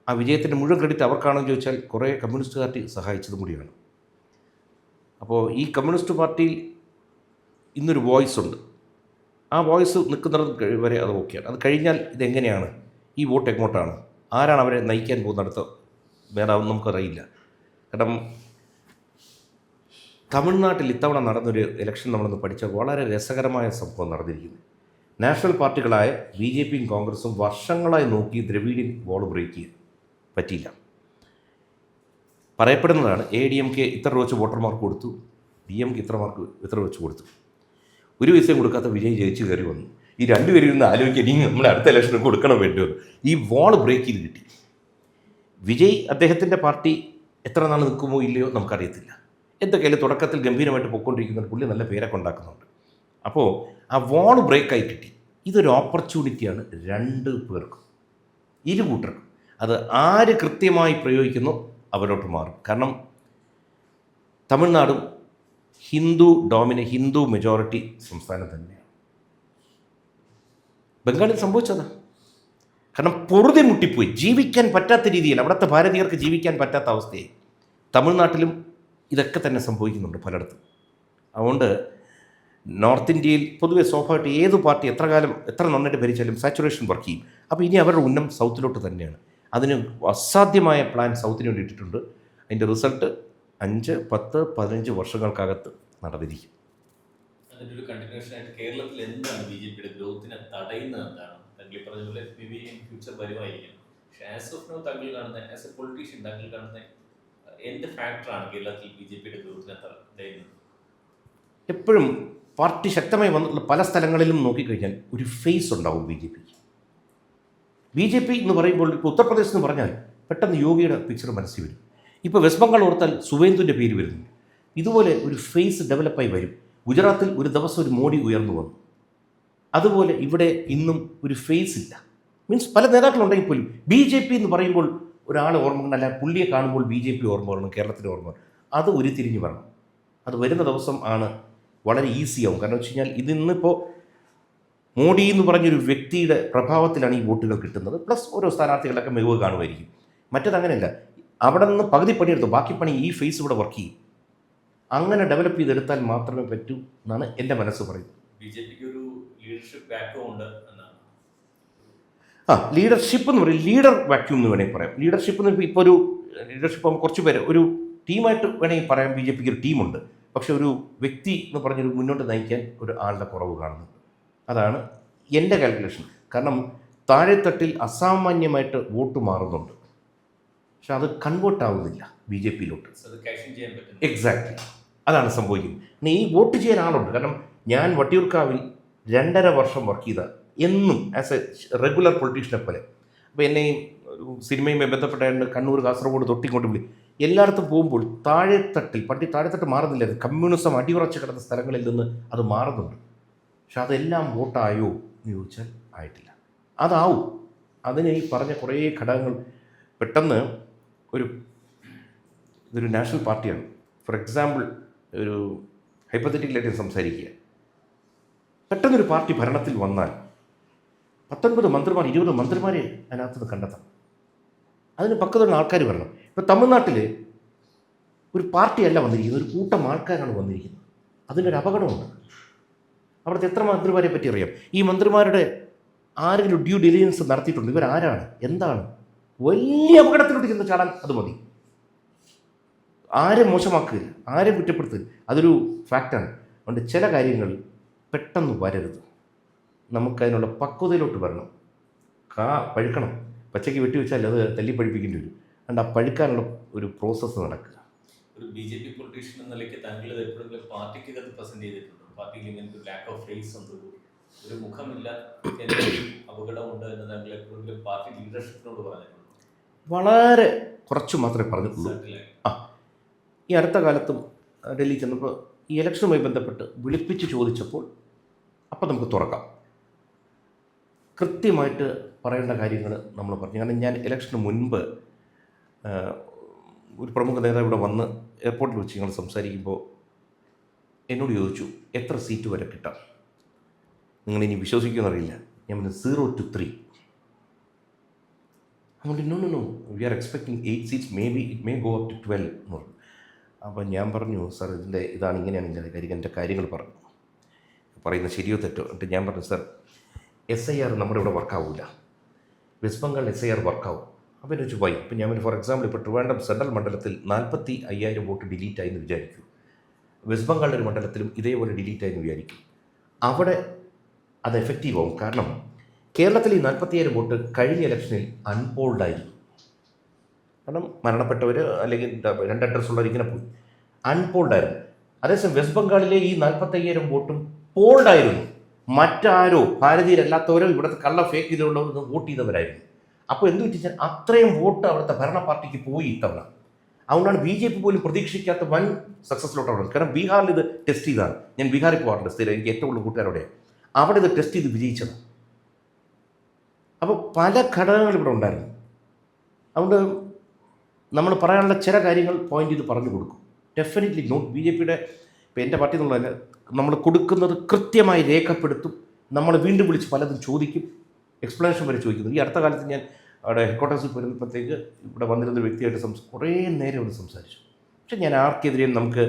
Speaker 1: ആ വിജയത്തിൻ്റെ മുഴുവൻ ക്രെഡിറ്റ് അവർക്കാണെന്ന് ചോദിച്ചാൽ കുറേ കമ്മ്യൂണിസ്റ്റ് പാർട്ടി സഹായിച്ചതും കൂടിയാണ്. അപ്പോൾ ഈ കമ്മ്യൂണിസ്റ്റ് പാർട്ടിയിൽ ഇന്നൊരു വോയിസ് ഉണ്ട്. ആ വോയിസ് നിൽക്കുന്നത് വരെ അത് ഓക്കെയാണ്. അത് കഴിഞ്ഞാൽ ഇതെങ്ങനെയാണ്, ഈ വോട്ട് എങ്ങോട്ടാണ്, ആരാണ് അവരെ നയിക്കാൻ പോകുന്നിടത്ത് വേറെ നമുക്കറിയില്ല. കാരണം തമിഴ്നാട്ടിൽ ഇത്തവണ നടന്നൊരു ഇലക്ഷൻ നമ്മളൊന്ന് പഠിച്ചാൽ വളരെ രസകരമായ സംഭവം നടന്നിരിക്കുന്നു. നാഷണൽ പാർട്ടികളായ BJPയും കോൺഗ്രസും വർഷങ്ങളായി നോക്കി ദ്രവീഡിയൻ വോൾ ബ്രേക്ക് ചെയ്യാൻ പറ്റിയില്ല. പറയപ്പെടുന്നതാണ് ADMK ഇത്ര വെച്ച് വോട്ടർമാർക്ക് കൊടുത്തു, DMK ഇത്ര വെച്ച് കൊടുത്തു. ഒരു പൈസയും കൊടുക്കാത്ത വിജയ് ജയിച്ച് കയറി വന്നു. ഈ രണ്ടുപേരും ഇന്ന് ആലോചിക്കാൻ ഇനി നമ്മൾ അടുത്ത ഇലക്ഷന് കൊടുക്കണം വേണ്ടിവന്നു. ഈ വോൾ ബ്രേക്ക് ചെയ്ത് കിട്ടി. വിജയ് അദ്ദേഹത്തിൻ്റെ പാർട്ടി എത്ര നാൾ നിൽക്കുമോ ഇല്ലയോ നമുക്കറിയത്തില്ല. എന്തൊക്കെയായാലും തുടക്കത്തിൽ ഗംഭീരമായിട്ട് പൊയ്ക്കൊണ്ടിരിക്കുന്നുണ്ട്, പുള്ളി നല്ല പേരൊക്കെ ഉണ്ടാക്കുന്നുണ്ട്. അപ്പോൾ ആ വോൾ ബ്രേക്കായി കിട്ടി. ഇതൊരു ഓപ്പർച്യൂണിറ്റിയാണ് രണ്ട് പേർക്കും, ഇരു കൂട്ടർക്കും. അത് ആര് കൃത്യമായി പ്രയോഗിക്കുന്നോ അവരോട്ട് മാറും. കാരണം തമിഴ്നാടും ഹിന്ദു മെജോറിറ്റി സംസ്ഥാനം തന്നെയാണ്. ബംഗാളിൽ സംഭവിച്ചതാ. കാരണം പൊറുതി മുട്ടിപ്പോയി, ജീവിക്കാൻ പറ്റാത്ത രീതിയിൽ അവിടുത്തെ ഭാരതീയർക്ക് ജീവിക്കാൻ പറ്റാത്ത അവസ്ഥയായി. തമിഴ്നാട്ടിലും ഇതൊക്കെ തന്നെ സംഭവിക്കുന്നുണ്ട് പലയിടത്തും. അതുകൊണ്ട് നോർത്ത് ഇന്ത്യയിൽ പൊതുവെ സ്വാഭാവികമായിട്ട് ഏത് പാർട്ടി എത്ര നന്നായിട്ട് ഭരിച്ചാലും സാച്ചുറേഷൻ വർക്ക് ചെയ്യും. അപ്പോൾ ഇനി അവരുടെ ഉന്നം സൗത്തിലോട്ട് തന്നെയാണ്. അതിന് അസാധ്യമായ പ്ലാൻ സൗത്തിന് വേണ്ടി ഇട്ടിട്ടുണ്ട്. അതിൻ്റെ റിസൾട്ട് 5, 10, 15 വർഷങ്ങൾക്കകത്ത് നടന്നിരിക്കും.
Speaker 2: അതിൻ്റെ ഒരു കണ്ടിന്യൂഷൻ ആയിട്ട് കേരളത്തിൽ എന്താണ് BJPയുടെ ഗ്രോത്തിനെ തടയുന്നത്? എന്താണ് താങ്കൾ പറഞ്ഞ പോലെ ഇൻ ഫ്യൂച്ചർ വരുമായിരിക്കും. പക്ഷേ ആസ് ഓഫ് നോ താങ്കൾ കാണുന്ന ആസ് എ പൊളിറ്റീഷ്യൻ താങ്കൾ കാണുന്ന എന്ത് ഫാക്ടറാണ് കേരളത്തിൽ BJPയുടെ ഗ്രോത്തിനെ തടയുന്നത്?
Speaker 1: എപ്പോഴും പാർട്ടി ശക്തമായി വന്നിട്ടുള്ള പല സ്ഥലങ്ങളിലും നോക്കിക്കഴിഞ്ഞാൽ ഒരു ഫേസ് ഉണ്ടാവും BJP എന്ന് പറയുമ്പോൾ. ഇപ്പോൾ ഉത്തർപ്രദേശ് എന്ന് പറഞ്ഞാൽ പെട്ടെന്ന് യോഗിയുടെ പിക്ചർ മനസ്സിൽ വരും. ഇപ്പോൾ വെസ്റ്റ് ബംഗാൾ ഓർത്താൽ സുവേന്ദുവിൻ്റെ പേര് വരുന്നുണ്ട്. ഇതുപോലെ ഒരു ഫേസ് ഡെവലപ്പായി വരും. ഗുജറാത്തിൽ ഒരു ദിവസം ഒരു മോഡി ഉയർന്നു വന്നു. അതുപോലെ ഇവിടെ ഇന്നും ഒരു ഫേസ് ഇല്ല. മീൻസ് പല നേതാക്കളുണ്ടെങ്കിൽ പോലും BJP എന്ന് പറയുമ്പോൾ ഒരാൾ ഓർമ്മ അല്ല, പുള്ളിയെ കാണുമ്പോൾ BJP ഓർമ്മ വരണം, കേരളത്തിൻ്റെ ഓർമ്മ. അത് ഉരുത്തിരിഞ്ഞ് വരണം. അത് വരുന്ന ദിവസം ആണ് വളരെ ഈസിയാവും. കാരണം വെച്ച് കഴിഞ്ഞാൽ ഇതിന്നിപ്പോൾ മോഡി എന്ന് പറഞ്ഞൊരു വ്യക്തിയുടെ പ്രഭാവത്തിലാണ് ഈ വോട്ടുകൾ കിട്ടുന്നത്. പ്ലസ് ഓരോ സ്ഥാനാർത്ഥികളൊക്കെ മികവ് കാണുമായിരിക്കും. മറ്റേതങ്ങനെയല്ല, അവിടെ നിന്ന് പകുതി പണിയെടുത്തു, ബാക്കി പണി ഈ ഫേസ് ഇവിടെ വർക്ക് ചെയ്യും. അങ്ങനെ ഡെവലപ്പ് ചെയ്തെടുത്താൽ മാത്രമേ പറ്റൂ എന്നാണ് എൻ്റെ മനസ്സ് പറയുന്നത്.
Speaker 2: BJPക്ക് ഒരു ലീഡർഷിപ്പ് ബാക്ക്ഗ്രൗണ്ട് എന്നാണ്.
Speaker 1: ലീഡർഷിപ്പ് എന്ന് പറയും, ലീഡർ വാക്യൂം എന്ന് വേണമെങ്കിൽ പറയാം. ലീഡർഷിപ്പ് എന്ന് ഇപ്പോൾ ഒരു ലീഡർഷിപ്പ് കുറച്ച് പേര് ഒരു ടീമായിട്ട് വേണമെങ്കിൽ പറയാം. BJPക്ക് ഒരു ടീമുണ്ട്. പക്ഷെ ഒരു വ്യക്തി എന്ന് പറഞ്ഞൊരു മുന്നോട്ട് നയിക്കാൻ ഒരു ആളുടെ കുറവ് കാണുന്നുണ്ട്. അതാണ് എൻ്റെ കാൽക്കുലേഷൻ. കാരണം താഴെത്തട്ടിൽ അസാമാന്യമായിട്ട് വോട്ട് മാറുന്നുണ്ട്, പക്ഷെ അത് കൺവേർട്ട് ആവുന്നില്ല BJPയിലോട്ട്. എക്സാക്ട്ലി അതാണ് സംഭവിക്കുന്നത്. പിന്നെ ഈ വോട്ട് ചെയ്യാൻ ആളുണ്ട്. കാരണം ഞാൻ വട്ടിയൂർക്കാവിൽ 2.5 വർഷം വർക്ക് ചെയ്ത എന്നും ആസ് എ റെഗുലർ പൊളിറ്റീഷ്യനെ പോലെ. അപ്പോൾ എന്നെ ഒരു സിനിമയുമായി ബന്ധപ്പെട്ടായിട്ട് കണ്ണൂർ, കാസർഗോഡ് തൊട്ടിക്കൊണ്ട് വിളി എല്ലായിടത്തും പോകുമ്പോൾ താഴെത്തട്ടിൽ താഴെത്തട്ട് മാറുന്നില്ല. കമ്മ്യൂണിസം അടിയുറച്ച് കിടന്ന സ്ഥലങ്ങളിൽ നിന്ന് അത് മാറുന്നുണ്ട്. പക്ഷെ അതെല്ലാം വോട്ടായോ എന്ന് ചോദിച്ചാൽ ആയിട്ടില്ല. അതാവും. അതിന് ഈ പറഞ്ഞ കുറേ ഘടകങ്ങൾ പെട്ടെന്ന് ഇതൊരു നാഷണൽ പാർട്ടിയാണ്. ഫോർ എക്സാമ്പിൾ, ഒരു ഹൈപ്പത്തറ്റിക്കലായിട്ട് സംസാരിക്കുക. പെട്ടെന്നൊരു പാർട്ടി ഭരണത്തിൽ വന്നാൽ 19 മന്ത്രിമാർ 20 മന്ത്രിമാരെ അതിനകത്ത് നിന്ന് കണ്ടെത്തണം. അതിന് പക്കത്തുള്ള ആൾക്കാർ വരണം. ഇപ്പോൾ തമിഴ്നാട്ടിൽ ഒരു പാർട്ടിയല്ല വന്നിരിക്കുന്നത്, ഒരു കൂട്ടം ആൾക്കാരാണ് വന്നിരിക്കുന്നത്. അതിനൊരു അപകടമുണ്ട്. അവിടുത്തെ എത്ര മന്ത്രിമാരെ പറ്റി അറിയാം? ഈ മന്ത്രിമാരുടെ ആരെങ്കിലും ഡ്യൂ ഡിലിജൻസ് നടത്തിയിട്ടുണ്ട്? ഇവരാരാണ്, എന്താണ്? വലിയ അപകടത്തിലോട്ട് ചെന്ന് ചാടാൻ അത് മതി. ആരും മോശമാക്കുകയില്ല, ആരും കുറ്റപ്പെടുത്തുക. അതൊരു ഫാക്റ്റാണ്. അതുകൊണ്ട് ചില കാര്യങ്ങൾ പെട്ടെന്ന് വരരുത്. നമുക്കതിനുള്ള പക്വതയിലോട്ട് വരണം. പഴുക്കണം. പച്ചയ്ക്ക് വെട്ടിവെച്ചാൽ അത് തല്ലി പഴിപ്പിക്കേണ്ടി വരും. അതുകൊണ്ട് ആ പഴുക്കാനുള്ള ഒരു പ്രോസസ്സ് നടക്കുക.
Speaker 2: ഒരു BJP പൊളിറ്റീഷ്യൻ എന്ന നിലയ്ക്ക് താങ്കൾ ഇത് എപ്പോഴെങ്കിലും പാർട്ടിക്കകത്ത് പ്രസന്റ് ചെയ്തിട്ടുണ്ടോ? പാർട്ടിയിൽ ഇങ്ങനെ ഒരു ലാക്ക് ഓഫ് ഫേസ് ഉണ്ട്, ഒരു മുഖമില്ല, എന്തെങ്കിലും അപകടമുണ്ട് എന്ന് താങ്കൾ എപ്പോഴെങ്കിലും പാർട്ടി ലീഡർഷിപ്പിനോട് പറഞ്ഞിട്ടുണ്ടോ?
Speaker 1: വളരെ കുറച്ച് മാത്രമേ പറഞ്ഞിട്ടുള്ളൂ. ഈ അടുത്ത കാലത്തും ഡൽഹി ചെന്നപ്പോൾ ഈ ഇലക്ഷനുമായി ബന്ധപ്പെട്ട് വിളിപ്പിച്ച് ചോദിച്ചപ്പോൾ അപ്പം നമുക്ക് തുറക്കാം. കൃത്യമായിട്ട് പറയേണ്ട കാര്യങ്ങൾ നമ്മൾ പറഞ്ഞു. കാരണം ഞാൻ ഇലക്ഷന് മുൻപ് ഒരു പ്രമുഖ നേതാവ് ഇവിടെ വന്ന് എയർപോർട്ടിൽ വെച്ച് ഞങ്ങൾ സംസാരിക്കുമ്പോൾ എന്നോട് ചോദിച്ചു, എത്ര സീറ്റ് വരെ കിട്ടാം? നിങ്ങളിനി വിശ്വസിക്കുമെന്നറിയില്ല. ഞാൻ പറഞ്ഞു 0 to 3. അതുകൊണ്ട് no we are expecting 8 seats, it may go up to 12 എന്ന് പറഞ്ഞു. അപ്പോൾ ഞാൻ പറഞ്ഞു, സാർ ഇതാണ് ഇങ്ങനെയാണ് ഇങ്ങനെ കാര്യം, എൻ്റെ കാര്യങ്ങൾ പറഞ്ഞു. പറയുന്നത് ശരിയോ തെറ്റോ? എന്നിട്ട് ഞാൻ പറഞ്ഞു, സാർ SIR നമ്മുടെ ഇവിടെ വർക്കാവില്ല, വെസ്റ്റ് ബംഗാൾ SIR വർക്കാവും. അപ്പോൾ എന്നെ വെച്ച് പോയി. ഇപ്പം ഞാൻ ഫോർ എക്സാമ്പിൾ ഇപ്പോൾ ട്രിവാൻഡ്രം സെൻട്രൽ മണ്ഡലത്തിൽ 45,000 വോട്ട് ഡിലീറ്റ് ആയെന്ന് വിചാരിക്കൂ. വെസ്റ്റ് ബംഗാളിൻ്റെ ഒരു മണ്ഡലത്തിലും ഇതേപോലെ ഡിലീറ്റ് ആയെന്ന് വിചാരിക്കും. അവിടെ അത് എഫക്റ്റീവ് ആവും. കാരണം കേരളത്തിൽ ഈ 45,000 വോട്ട് കഴിഞ്ഞ ഇലക്ഷനിൽ അൺപോൾഡായിരുന്നു. കാരണം മരണപ്പെട്ടവർ അല്ലെങ്കിൽ 2 അഡ്രസ്സുള്ളവർ ഇങ്ങനെ പോയി, അൺപോൾഡായിരുന്നു. അതേസമയം വെസ്റ്റ് ബംഗാളിലെ ഈ 45,000 വോട്ടും പോൾഡായിരുന്നു. മറ്റാരോ ഭാരതീയരല്ലാത്തവരോ ഇവിടുത്തെ കള്ള ഫേക്ക് ചെയ്തുകൊണ്ടവർ വോട്ട് ചെയ്തവരായിരുന്നു. അപ്പോൾ എന്ത് വെച്ചാൽ അത്രയും വോട്ട് അവിടുത്തെ ഭരണ പാർട്ടിക്ക് പോയി ഇത്തവണ. അതുകൊണ്ടാണ് BJP പോലും പ്രതീക്ഷിക്കാത്ത വൻ സക്സസ്സിലോട്ട് അവിടെ. കാരണം ബീഹാറിൽ ഇത് ടെസ്റ്റ് ചെയ്താണ്. ഞാൻ ബീഹാറിൽ പോകാറുണ്ട് സ്ഥിരം, എനിക്ക് ഏറ്റവും കൂടുതൽ കൂട്ടുകാരോടെ. അവിടെ ഇത് ടെസ്റ്റ് ചെയ്ത് വിജയിച്ചത്. അപ്പോൾ പല ഘടകങ്ങൾ ഇവിടെ ഉണ്ടായിരുന്നു. അതുകൊണ്ട് നമ്മൾ പറയാനുള്ള ചില കാര്യങ്ങൾ പോയിന്റ് ചെയ്ത് പറഞ്ഞു കൊടുക്കും. ഡെഫിനറ്റ്ലി നോട്ട് BJPയുടെ ഇപ്പോൾ എൻ്റെ പാർട്ടി എന്നുള്ളതല്ല, നമ്മൾ കൊടുക്കുന്നത് കൃത്യമായി രേഖപ്പെടുത്തും. നമ്മൾ വീണ്ടും വിളിച്ച് പലതും ചോദിക്കും, എക്സ്പ്ലനേഷൻ വരെ ചോദിക്കുന്നു. ഈ അടുത്ത കാലത്ത് ഞാൻ അവിടെ ഹെഡ്ക്വാർട്ടേഴ്സിൽ വരുമ്പോഴത്തേക്ക് ഇവിടെ വന്നിരുന്ന വ്യക്തിയായിട്ട് കുറേ നേരം അവിടെ സംസാരിച്ചു. പക്ഷെ ഞാൻ ആർക്കെതിരെയും നമുക്ക്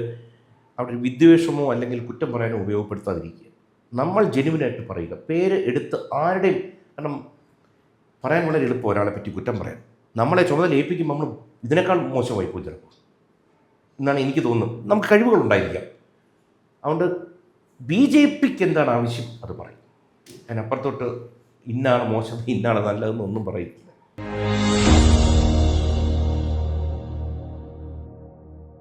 Speaker 1: അവിടെ വിദ്വേഷമോ അല്ലെങ്കിൽ കുറ്റം പറയാനോ ഉപയോഗപ്പെടുത്താതിരിക്കുക. നമ്മൾ ജെനുവിനായിട്ട് പറയുക, പേര് എടുത്ത് ആരുടെയും. കാരണം പറയാൻ വളരെ എളുപ്പം ഒരാളെ പറ്റി കുറ്റം പറയാൻ. നമ്മളെ ചുമതല ഏൽപ്പിക്കുമ്പോൾ നമ്മൾ ഇതിനേക്കാൾ മോശമായി പോയി ചിലപ്പോൾ എന്നാണ് എനിക്ക് തോന്നുന്നത്. നമുക്ക് കഴിവുകളുണ്ടായിരിക്കാം. അതുകൊണ്ട് BJPക്ക് എന്താണ് ആവശ്യം അത് പറയും. അതിനപ്പുറത്തോട്ട് ഇന്നാണ് മോശം, ഇന്നാണ് നല്ലതെന്നൊന്നും പറയില്ല.